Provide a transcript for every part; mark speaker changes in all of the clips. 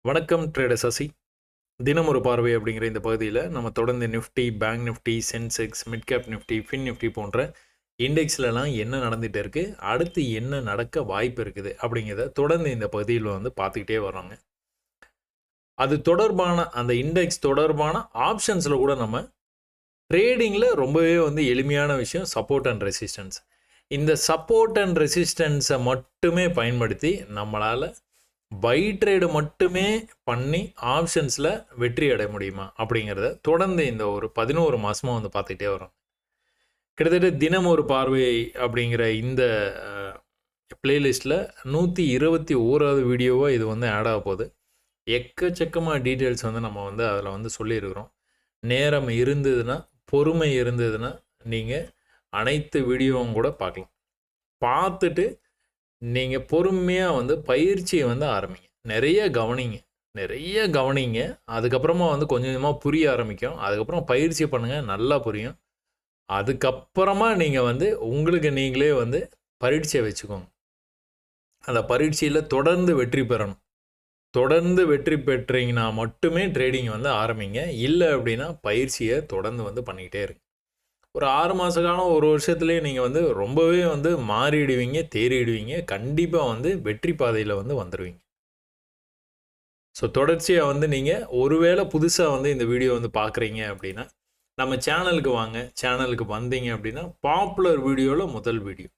Speaker 1: வணக்கம் ட்ரேடர் சசி. தினம் ஒரு பார்வை அப்படிங்கிற இந்த பகுதியில் நம்ம தொடர்ந்து Nifty, bank Nifty, Sensex, mid cap Nifty, fin Nifty போன்ற இண்டெக்ஸ்லலாம் என்ன நடந்துகிட்டு இருக்குது, அடுத்து என்ன நடக்க வாய்ப்பு இருக்குது அப்படிங்கிறத தொடர்ந்து இந்த பகுதியில் வந்து பார்த்துக்கிட்டே வரோங்க. அது தொடர்பான அந்த இண்டெக்ஸ் தொடர்பான ஆப்ஷன்ஸில் கூட நம்ம ட்ரேடிங்கில் ரொம்பவே வந்து எளிமையான விஷயம் சப்போர்ட் அண்ட் ரெசிஸ்டன்ஸ். இந்த சப்போர்ட் அண்ட் ரெசிஸ்டன்ஸை மட்டுமே பயன்படுத்தி நம்மளால் பை ட்ரேடு மட்டுமே பண்ணி ஆப்ஷன்ஸில் வெற்றி அடைய முடியுமா அப்படிங்கிறத தொடர்ந்து இந்த ஒரு 11 மாதமாக வந்து பார்த்துக்கிட்டே வரோம். கிட்டத்தட்ட தினம் ஒரு பார்வை அப்படிங்கிற இந்த பிளேலிஸ்ட்டில் 121வது வீடியோவாக இது வந்து ஆட் ஆக போகுது. எக்கச்சக்கமாக டீட்டெயில்ஸ் வந்து நம்ம வந்து அதில் வந்து சொல்லியிருக்கிறோம். நேரம் இருந்ததுன்னா, பொறுமை இருந்ததுன்னா நீங்கள் அனைத்து வீடியோவும் கூட பார்க்கலாம். பார்த்துட்டு நீங்கள் பொறுமையாக வந்து பயிற்சியை வந்து ஆரம்பிங்க. நிறைய கவனிங்க. அதுக்கப்புறமா வந்து கொஞ்சம் கொஞ்சமாக புரிய ஆரம்பிக்கும். அதுக்கப்புறம் பயிற்சி பண்ணுங்கள், நல்லா புரியும். அதுக்கப்புறமா நீங்கள் வந்து உங்களுக்கு நீங்களே வந்து பரீட்சை வச்சுக்கோங்க. அந்த பரீட்சையில் தொடர்ந்து வெற்றி பெறணும். தொடர்ந்து வெற்றி பெற்றீங்கன்னா மட்டுமே ட்ரேடிங் வந்து ஆரம்பிங்க. இல்லை அப்படின்னா பயிற்சியை தொடர்ந்து வந்து பண்ணிக்கிட்டே இருங்க. ஒரு 6 மாத காலம், ஒரு வருஷத்துலேயே நீங்கள் வந்து ரொம்பவே வந்து மாறிடுவீங்க, தேறிடுவீங்க. கண்டிப்பாக வந்து வெற்றி பாதையில் வந்து வந்துடுவீங்க. ஸோ தொடர்ச்சியாக வந்து நீங்கள் ஒருவேளை புதுசாக வந்து இந்த வீடியோ வந்து பார்க்குறீங்க அப்படின்னா, நம்ம சேனலுக்கு வாங்க. சேனலுக்கு வந்தீங்க அப்படின்னா பாப்புலர் வீடியோவில் முதல் வீடியோ,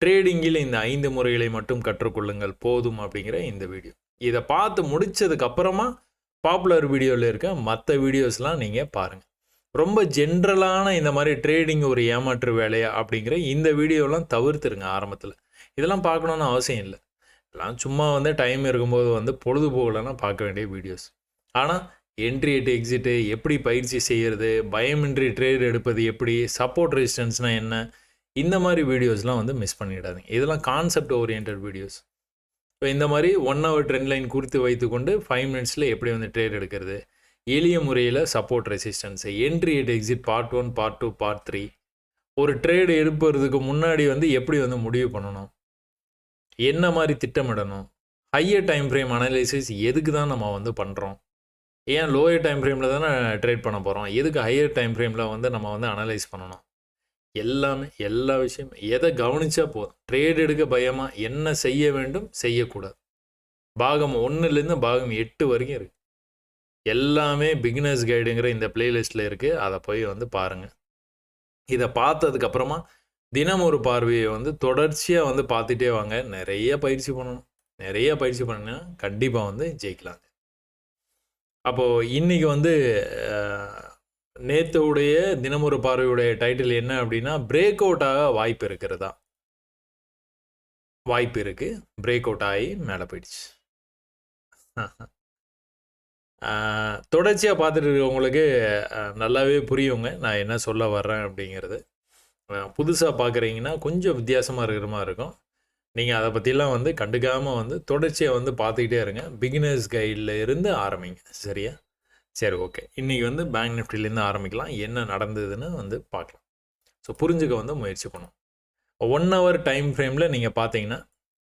Speaker 1: ட்ரேடிங்கில் இந்த 5 முறைகளை மட்டும் கற்றுக்கொள்ளுங்கள் போதும் அப்படிங்கிற இந்த வீடியோ. இதை பார்த்து முடித்ததுக்கப்புறமா பாப்புலர் வீடியோவில் இருக்க மற்ற வீடியோஸ்லாம் நீங்கள் பாருங்கள். ரொம்ப ஜென்ரலான இந்த மாதிரி ட்ரேடிங் ஒரு ஏமாற்று வேலையா அப்படிங்கிற இந்த வீடியோலாம் தவிர்த்துருங்க ஆரம்பத்தில். இதெல்லாம் பார்க்கணுன்னு அவசியம் இல்லை. எல்லாம் சும்மா வந்து டைம் இருக்கும்போது வந்து பொழுதுபோகலன்னா பார்க்க வேண்டிய வீடியோஸ். ஆனால் என்ட்ரி எட்டு எக்ஸிட்டு, எப்படி பயிற்சி செய்கிறது, பயமின்றி ட்ரேட் எடுப்பது எப்படி, சப்போர்ட் ரெசிஸ்டன்ஸ்னால் என்ன, இந்த மாதிரி வீடியோஸ்லாம் வந்து மிஸ் பண்ணிடாதீங்க. இதெல்லாம் கான்செப்ட் ஓரியன்ட் வீடியோஸ். இப்போ இந்த மாதிரி 1 hour ட்ரெண்ட் லைன் குறித்து வைத்துக்கொண்டு 5 minutesல எப்படி வந்து ட்ரேட் எடுக்கிறது, எளிய முறையில் சப்போர்ட் ரெசிஸ்டன்ஸு, என்ட்ரி எட் எக்ஸிட் பார்ட் 1, பார்ட் 2, பார்ட் 3, ஒரு ட்ரேடு எடுப்பதுக்கு முன்னாடி வந்து எப்படி வந்து முடிவு பண்ணணும், என்ன மாதிரி திட்டமிடணும், ஹையர் டைம் ஃப்ரேம் அனலைசிஸ் எதுக்கு தான் நம்ம வந்து பண்ணுறோம், ஏன் லோயர் டைம் ஃப்ரேமில் தானே ட்ரேட் பண்ண போகிறோம், எதுக்கு ஹையர் டைம் ஃப்ரேமில் வந்து நம்ம வந்து அனலைஸ் பண்ணணும், எல்லா விஷயமும் எதை கவனித்தா போதும். ட்ரேட் எடுக்க பயமாக என்ன செய்ய வேண்டும், செய்யக்கூடாது. பாகம் 1லேருந்து பாகம் 8 வரைக்கும் இருக்குது. எல்லாமே பிகினர்ஸ் கைடுங்கிற இந்த பிளேலிஸ்ட்டில் இருக்குது. அதை போய் வந்து பாருங்கள். இதை பார்த்ததுக்கப்புறமா தினம் ஒரு பார்வையை வந்து தொடர்ச்சியாக வந்து பார்த்துட்டே வாங்க. நிறைய பயிற்சி பண்ணணும். நிறைய பயிற்சி பண்ணினா கண்டிப்பாக வந்து ஜெயிக்கலாங்க. அப்போது இன்றைக்கி வந்து நேற்றுடைய தினம் ஒரு பார்வையுடைய டைட்டில் என்ன அப்படின்னா, பிரேக் அவுட் ஆக வாய்ப்பு இருக்கிறதா? வாய்ப்பு இருக்குது. பிரேக் அவுட் ஆகி மேலே போயிடுச்சு. தொடர்ச்சியாக பார்த்துட்டு இருக்கவங்களுக்கு நல்லாவே புரியுங்க நான் என்ன சொல்ல வர்றேன் அப்படிங்கிறது. புதுசாக பார்க்குறீங்கன்னா கொஞ்சம் வித்தியாசமாக இருக்கிற மாதிரி இருக்கும். நீங்கள் அதை பற்றிலாம் வந்து கண்டுக்காமல் வந்து தொடர்ச்சியாக வந்து பார்த்துக்கிட்டே இருங்க. பிகினர்ஸ் கைடில் இருந்து ஆரம்பிங்க. சரியா? சரி, ஓகே. இன்றைக்கி வந்து பேங்க் நிஃப்டிலேருந்து ஆரம்பிக்கலாம். என்ன நடந்ததுன்னு வந்து பார்க்கலாம். ஸோ புரிஞ்சுக்க வந்து முயற்சி பண்ணும். 1 hour டைம் ஃப்ரேமில் நீங்கள் பார்த்தீங்கன்னா,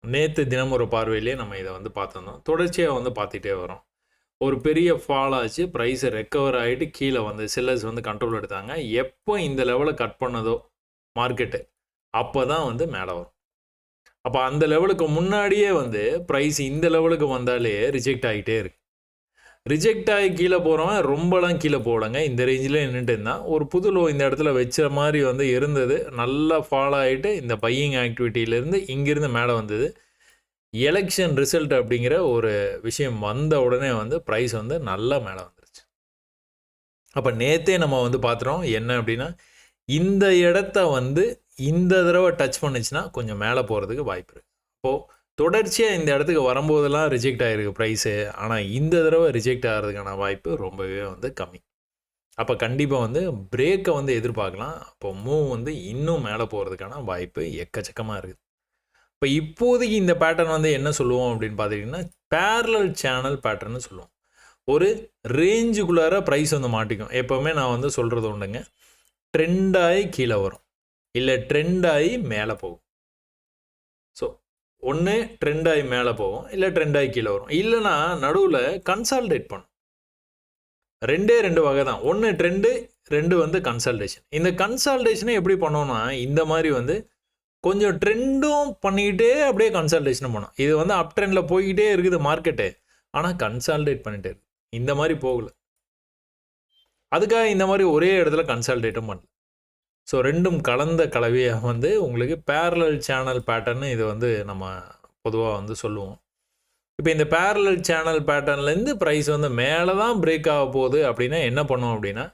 Speaker 1: நேற்று தினம் ஒரு பார்வையிலே நம்ம இதை வந்து பார்த்துருந்தோம். தொடர்ச்சியாக வந்து பார்த்துட்டே வரோம். ஒரு பெரிய ஃபால் ஆச்சு, ப்ரைஸை ரெக்கவர் ஆகிட்டு கீழே வந்து செல்லர்ஸ் வந்து கண்ட்ரோல் எடுத்தாங்க. எப்போ இந்த லெவலை கட் பண்ணதோ மார்க்கெட்டு, அப்போ தான் வந்து மேலே வரும். அப்போ அந்த லெவலுக்கு முன்னாடியே வந்து ப்ரைஸ் இந்த லெவலுக்கு வந்தாலே ரிஜெக்ட் ஆகிட்டே இருக்கு. ரிஜெக்ட் ஆகி கீழே போகிறவன் ரொம்பலாம் கீழே போகலங்க. இந்த ரேஞ்சில் நின்றுட்டு இருந்தால் ஒரு புது லோ இந்த இடத்துல வச்ச மாதிரி வந்து இருந்தது. நல்லா ஃபால் ஆகிட்டு இந்த பையிங் ஆக்டிவிட்டியிலேருந்து இங்கேருந்து மேலே வந்தது. எலெக்ஷன் ரிசல்ட் அப்படிங்கிற ஒரு விஷயம் வந்த உடனே வந்து ப்ரைஸ் வந்து நல்லா மேலே வந்துருச்சு. அப்போ நேற்றே நம்ம வந்து பார்த்துறோம் என்ன அப்படின்னா, இந்த இடத்த வந்து இந்த தடவை டச் பண்ணிச்சுன்னா கொஞ்சம் மேலே போகிறதுக்கு வாய்ப்பு இருக்குது. அப்போது தொடர்ச்சியாக இந்த இடத்துக்கு வரும்போதெல்லாம் ரிஜெக்ட் ஆகிருக்கு ப்ரைஸு. ஆனால் இந்த தடவை ரிஜெக்ட் ஆகிறதுக்கான வாய்ப்பு ரொம்பவே வந்து கம்மி. அப்போ கண்டிப்பாக வந்து பிரேக்கை வந்து எதிர்பார்க்கலாம். அப்போ மூவ் வந்து இன்னும் மேலே போகிறதுக்கான வாய்ப்பு எக்கச்சக்கமாக இருக்குது. இப்போ இப்போதைக்கு இந்த பேட்டர்ன் வந்து என்ன சொல்லுவோம் அப்படின்னு பார்த்துக்கிட்டிங்கன்னா, பேரலல் சேனல் பேட்டர்னு சொல்லுவோம். ஒரு ரேஞ்சுக்குள்ளார ப்ரைஸ் வந்து மாட்டிக்கும். எப்போவுமே நான் வந்து சொல்கிறது உண்டுங்க, ட்ரெண்டாகி கீழே வரும், இல்லை ட்ரெண்டாகி மேலே போகும். ஸோ ஒன்று ட்ரெண்ட் ஆகி மேலே போகும், இல்லை ட்ரெண்ட் ஆகி கீழே வரும். இல்லைனா நடுவில் கன்சால்டேட் பண்ணும். ரெண்டே ரெண்டு வகை தான். ஒன்று ட்ரெண்டு, ரெண்டு வந்து கன்சால்டேஷன். இந்த கன்சால்டேஷனை எப்படி பண்ணோம்னா, இந்த மாதிரி வந்து கொஞ்சம் ட்ரெண்டும் பண்ணிக்கிட்டே அப்படியே கன்சால்டேஷனும் பண்ணோம். இது வந்து அப் ட்ரெண்டில் போய்கிட்டே இருக்குது மார்க்கெட்டு, ஆனால் கன்சால்டேட் பண்ணிட்டே இருக்கு. இந்த மாதிரி போகல. அதுக்காக இந்த மாதிரி ஒரே இடத்துல கன்சால்டேட்டும் பண்ணல. ஸோ ரெண்டும் கலந்த கலவையாக வந்து உங்களுக்கு பேரலல் சேனல் பேட்டர்னு இது வந்து நம்ம பொதுவாக வந்து சொல்லுவோம். இப்போ இந்த பேரலல் சேனல் பேட்டர்ன்லேருந்து ப்ரைஸ் வந்து மேலே தான் பிரேக் ஆக போகுது அப்படின்னா என்ன பண்ணும் அப்படின்னா,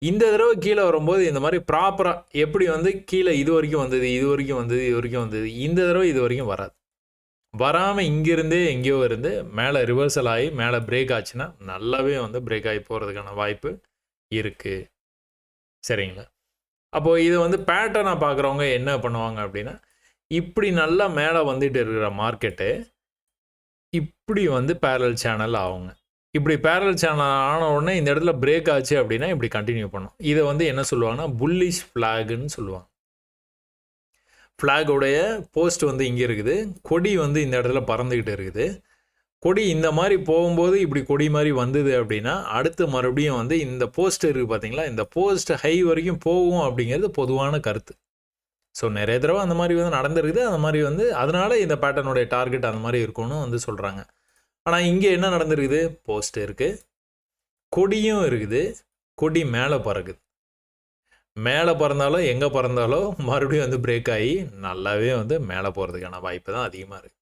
Speaker 1: இந்த தடவை கீழே வரும்போது இந்த மாதிரி ப்ராப்பராக எப்படி வந்து கீழே இது வரைக்கும் வந்தது, இது வரைக்கும் வந்தது, இது வரைக்கும் வந்தது, இந்த தடவை இது வரைக்கும் வராது. வராமல் இங்கிருந்தே எங்கேயோ இருந்து மேலே ரிவர்சல் ஆகி மேலே பிரேக் ஆச்சுன்னா நல்லாவே வந்து பிரேக் ஆகி போகிறதுக்கான வாய்ப்பு இருக்குது. சரிங்களா? அப்போது இதை வந்து பேட்டர்னாக பார்க்குறவங்க என்ன பண்ணுவாங்க அப்படின்னா, இப்படி நல்லா மேலே வந்துட்டு இருக்கிற மார்க்கெட்டு இப்படி வந்து பேரலல் சேனல் ஆகுங்க. இப்படி பேரலல் சேனல் ஆன உடனே இந்த இடத்துல பிரேக் ஆச்சு அப்படின்னா இப்படி கண்டினியூ பண்ணும். இதை வந்து என்ன சொல்லுவாங்கன்னா புல்லிஷ் ஃப்ளாகுன்னு சொல்லுவாங்க. ஃப்ளாகோடைய போஸ்ட் வந்து இங்கே இருக்குது, கொடி வந்து இந்த இடத்துல பறந்துக்கிட்டு இருக்குது. கொடி இந்த மாதிரி போகும்போது இப்படி கொடி மாதிரி வந்தது அப்படின்னா அடுத்து மறுபடியும் வந்து இந்த போஸ்ட் இருக்குது பார்த்தீங்களா, இந்த போஸ்ட் ஹை வரைக்கும் போகும் அப்படிங்கிறது பொதுவான கருத்து. ஸோ நிறைய தடவை அந்த மாதிரி வந்து நடந்துருக்குது. அந்த மாதிரி வந்து அதனால இந்த பேட்டர்னுடைய டார்கெட் அந்த மாதிரி இருக்கும்னு வந்து சொல்கிறாங்க. ஆனால் இங்கே என்ன நடந்துருக்குது, போஸ்ட் இருக்குது, கொடியும் இருக்குது, கொடி மேலே பறக்குது. மேலே பறந்தாலும் எங்கே பறந்தாலும் மறுபடியும் வந்து பிரேக் ஆகி நல்லாவே வந்து மேலே போகிறதுக்கான வாய்ப்பு தான் அதிகமாக இருக்குது.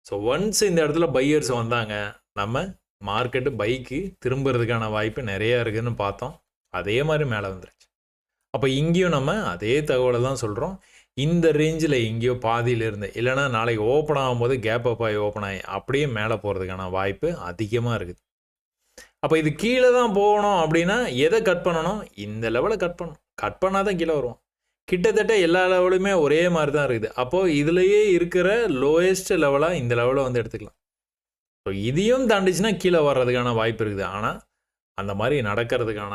Speaker 1: ஸோ ஒன்ஸ் இந்த இடத்துல பையர்ஸ் வந்தாங்க, நம்ம மார்க்கெட்டு பைக்கு திரும்புறதுக்கான வாய்ப்பு நிறையா இருக்குதுன்னு பார்த்தோம். அதே மாதிரி மேலே வந்துருச்சு. அப்போ இங்கேயும் நம்ம அதே தகவலை தான் சொல்கிறோம். இந்த ரேஞ்சில் எங்கேயோ பாதியிலேருந்து இல்லைனா நாளைக்கு ஓப்பன் ஆகும்போது கேப் அப் ஆகி ஓப்பன் ஆகி அப்படியே மேலே போகிறதுக்கான வாய்ப்பு அதிகமாக இருக்குது. அப்போ இது கீழே தான் போகணும் அப்படின்னா எதை கட் பண்ணணும், இந்த லெவலை கட் பண்ணணும். கட் பண்ணால் தான் கீழே வருவோம். கிட்டத்தட்ட எல்லா லெவலுமே ஒரே மாதிரி தான் இருக்குது. அப்போது இதுலேயே இருக்கிற லோயஸ்ட் லெவலாக இந்த லெவலை வந்து எடுத்துக்கலாம். ஸோ இதையும் தாண்டிச்சுன்னா கீழே வர்றதுக்கான வாய்ப்பு இருக்குது. ஆனால் அந்த மாதிரி நடக்கிறதுக்கான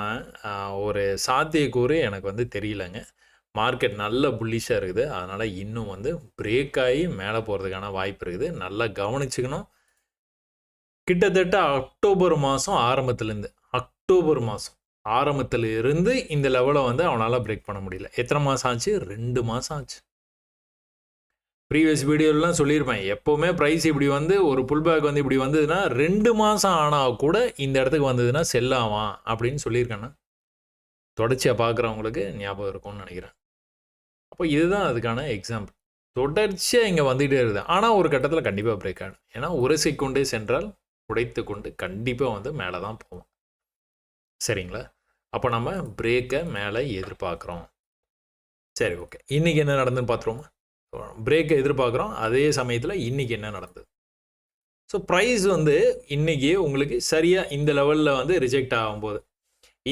Speaker 1: ஒரு சாத்தியக்கூறு எனக்கு வந்து தெரியலைங்க. மார்க்கெட் நல்ல புல்லிஷாக இருக்குது. அதனால் இன்னும் வந்து பிரேக் ஆகி மேலே போகிறதுக்கான வாய்ப்பு இருக்குது. நல்லா கவனிச்சுக்கணும். கிட்டத்தட்ட அக்டோபர் மாதம் ஆரம்பத்தில் இருந்து இந்த லெவலை வந்து அவனால் பிரேக் பண்ண முடியல. எத்தனை மாதம் ஆச்சு? 2 மாதம் ஆச்சு. ப்ரீவியஸ் வீடியோலாம் சொல்லியிருப்பேன், எப்போவுமே ப்ரைஸ் இப்படி வந்து ஒரு புல் பேக் வந்து இப்படி வந்ததுன்னா 2 மாதம் ஆனால் கூட இந்த இடத்துக்கு வந்ததுன்னா செல்லாமா அப்படின்னு சொல்லியிருக்கேன்னா தொடர்ச்சியாக பார்க்குறவங்களுக்கு ஞாபகம் இருக்கும்னு நினைக்கிறேன். அப்போ இதுதான் அதுக்கான எக்ஸாம்பிள். தொடர்ச்சியாக இங்கே வந்துகிட்டே இருக்குது. ஆனால் ஒரு கட்டத்தில் கண்டிப்பாக பிரேக் ஆகிடும். ஏன்னா உரசி கொண்டே சென்றால் உடைத்து கொண்டு கண்டிப்பாக வந்து மேலே தான் போவோம். சரிங்களா? அப்போ நம்ம பிரேக்கை மேலே எதிர்பார்க்குறோம். சரி, ஓகே. இன்றைக்கி என்ன நடந்துன்னு பார்த்துருவோமா? பிரேக்கை எதிர்பார்க்குறோம். அதே சமயத்தில் இன்றைக்கி என்ன நடந்தது? ஸோ ப்ரைஸ் வந்து இன்றைக்கி உங்களுக்கு சரியாக இந்த லெவலில் வந்து ரிஜெக்ட் ஆகும்போது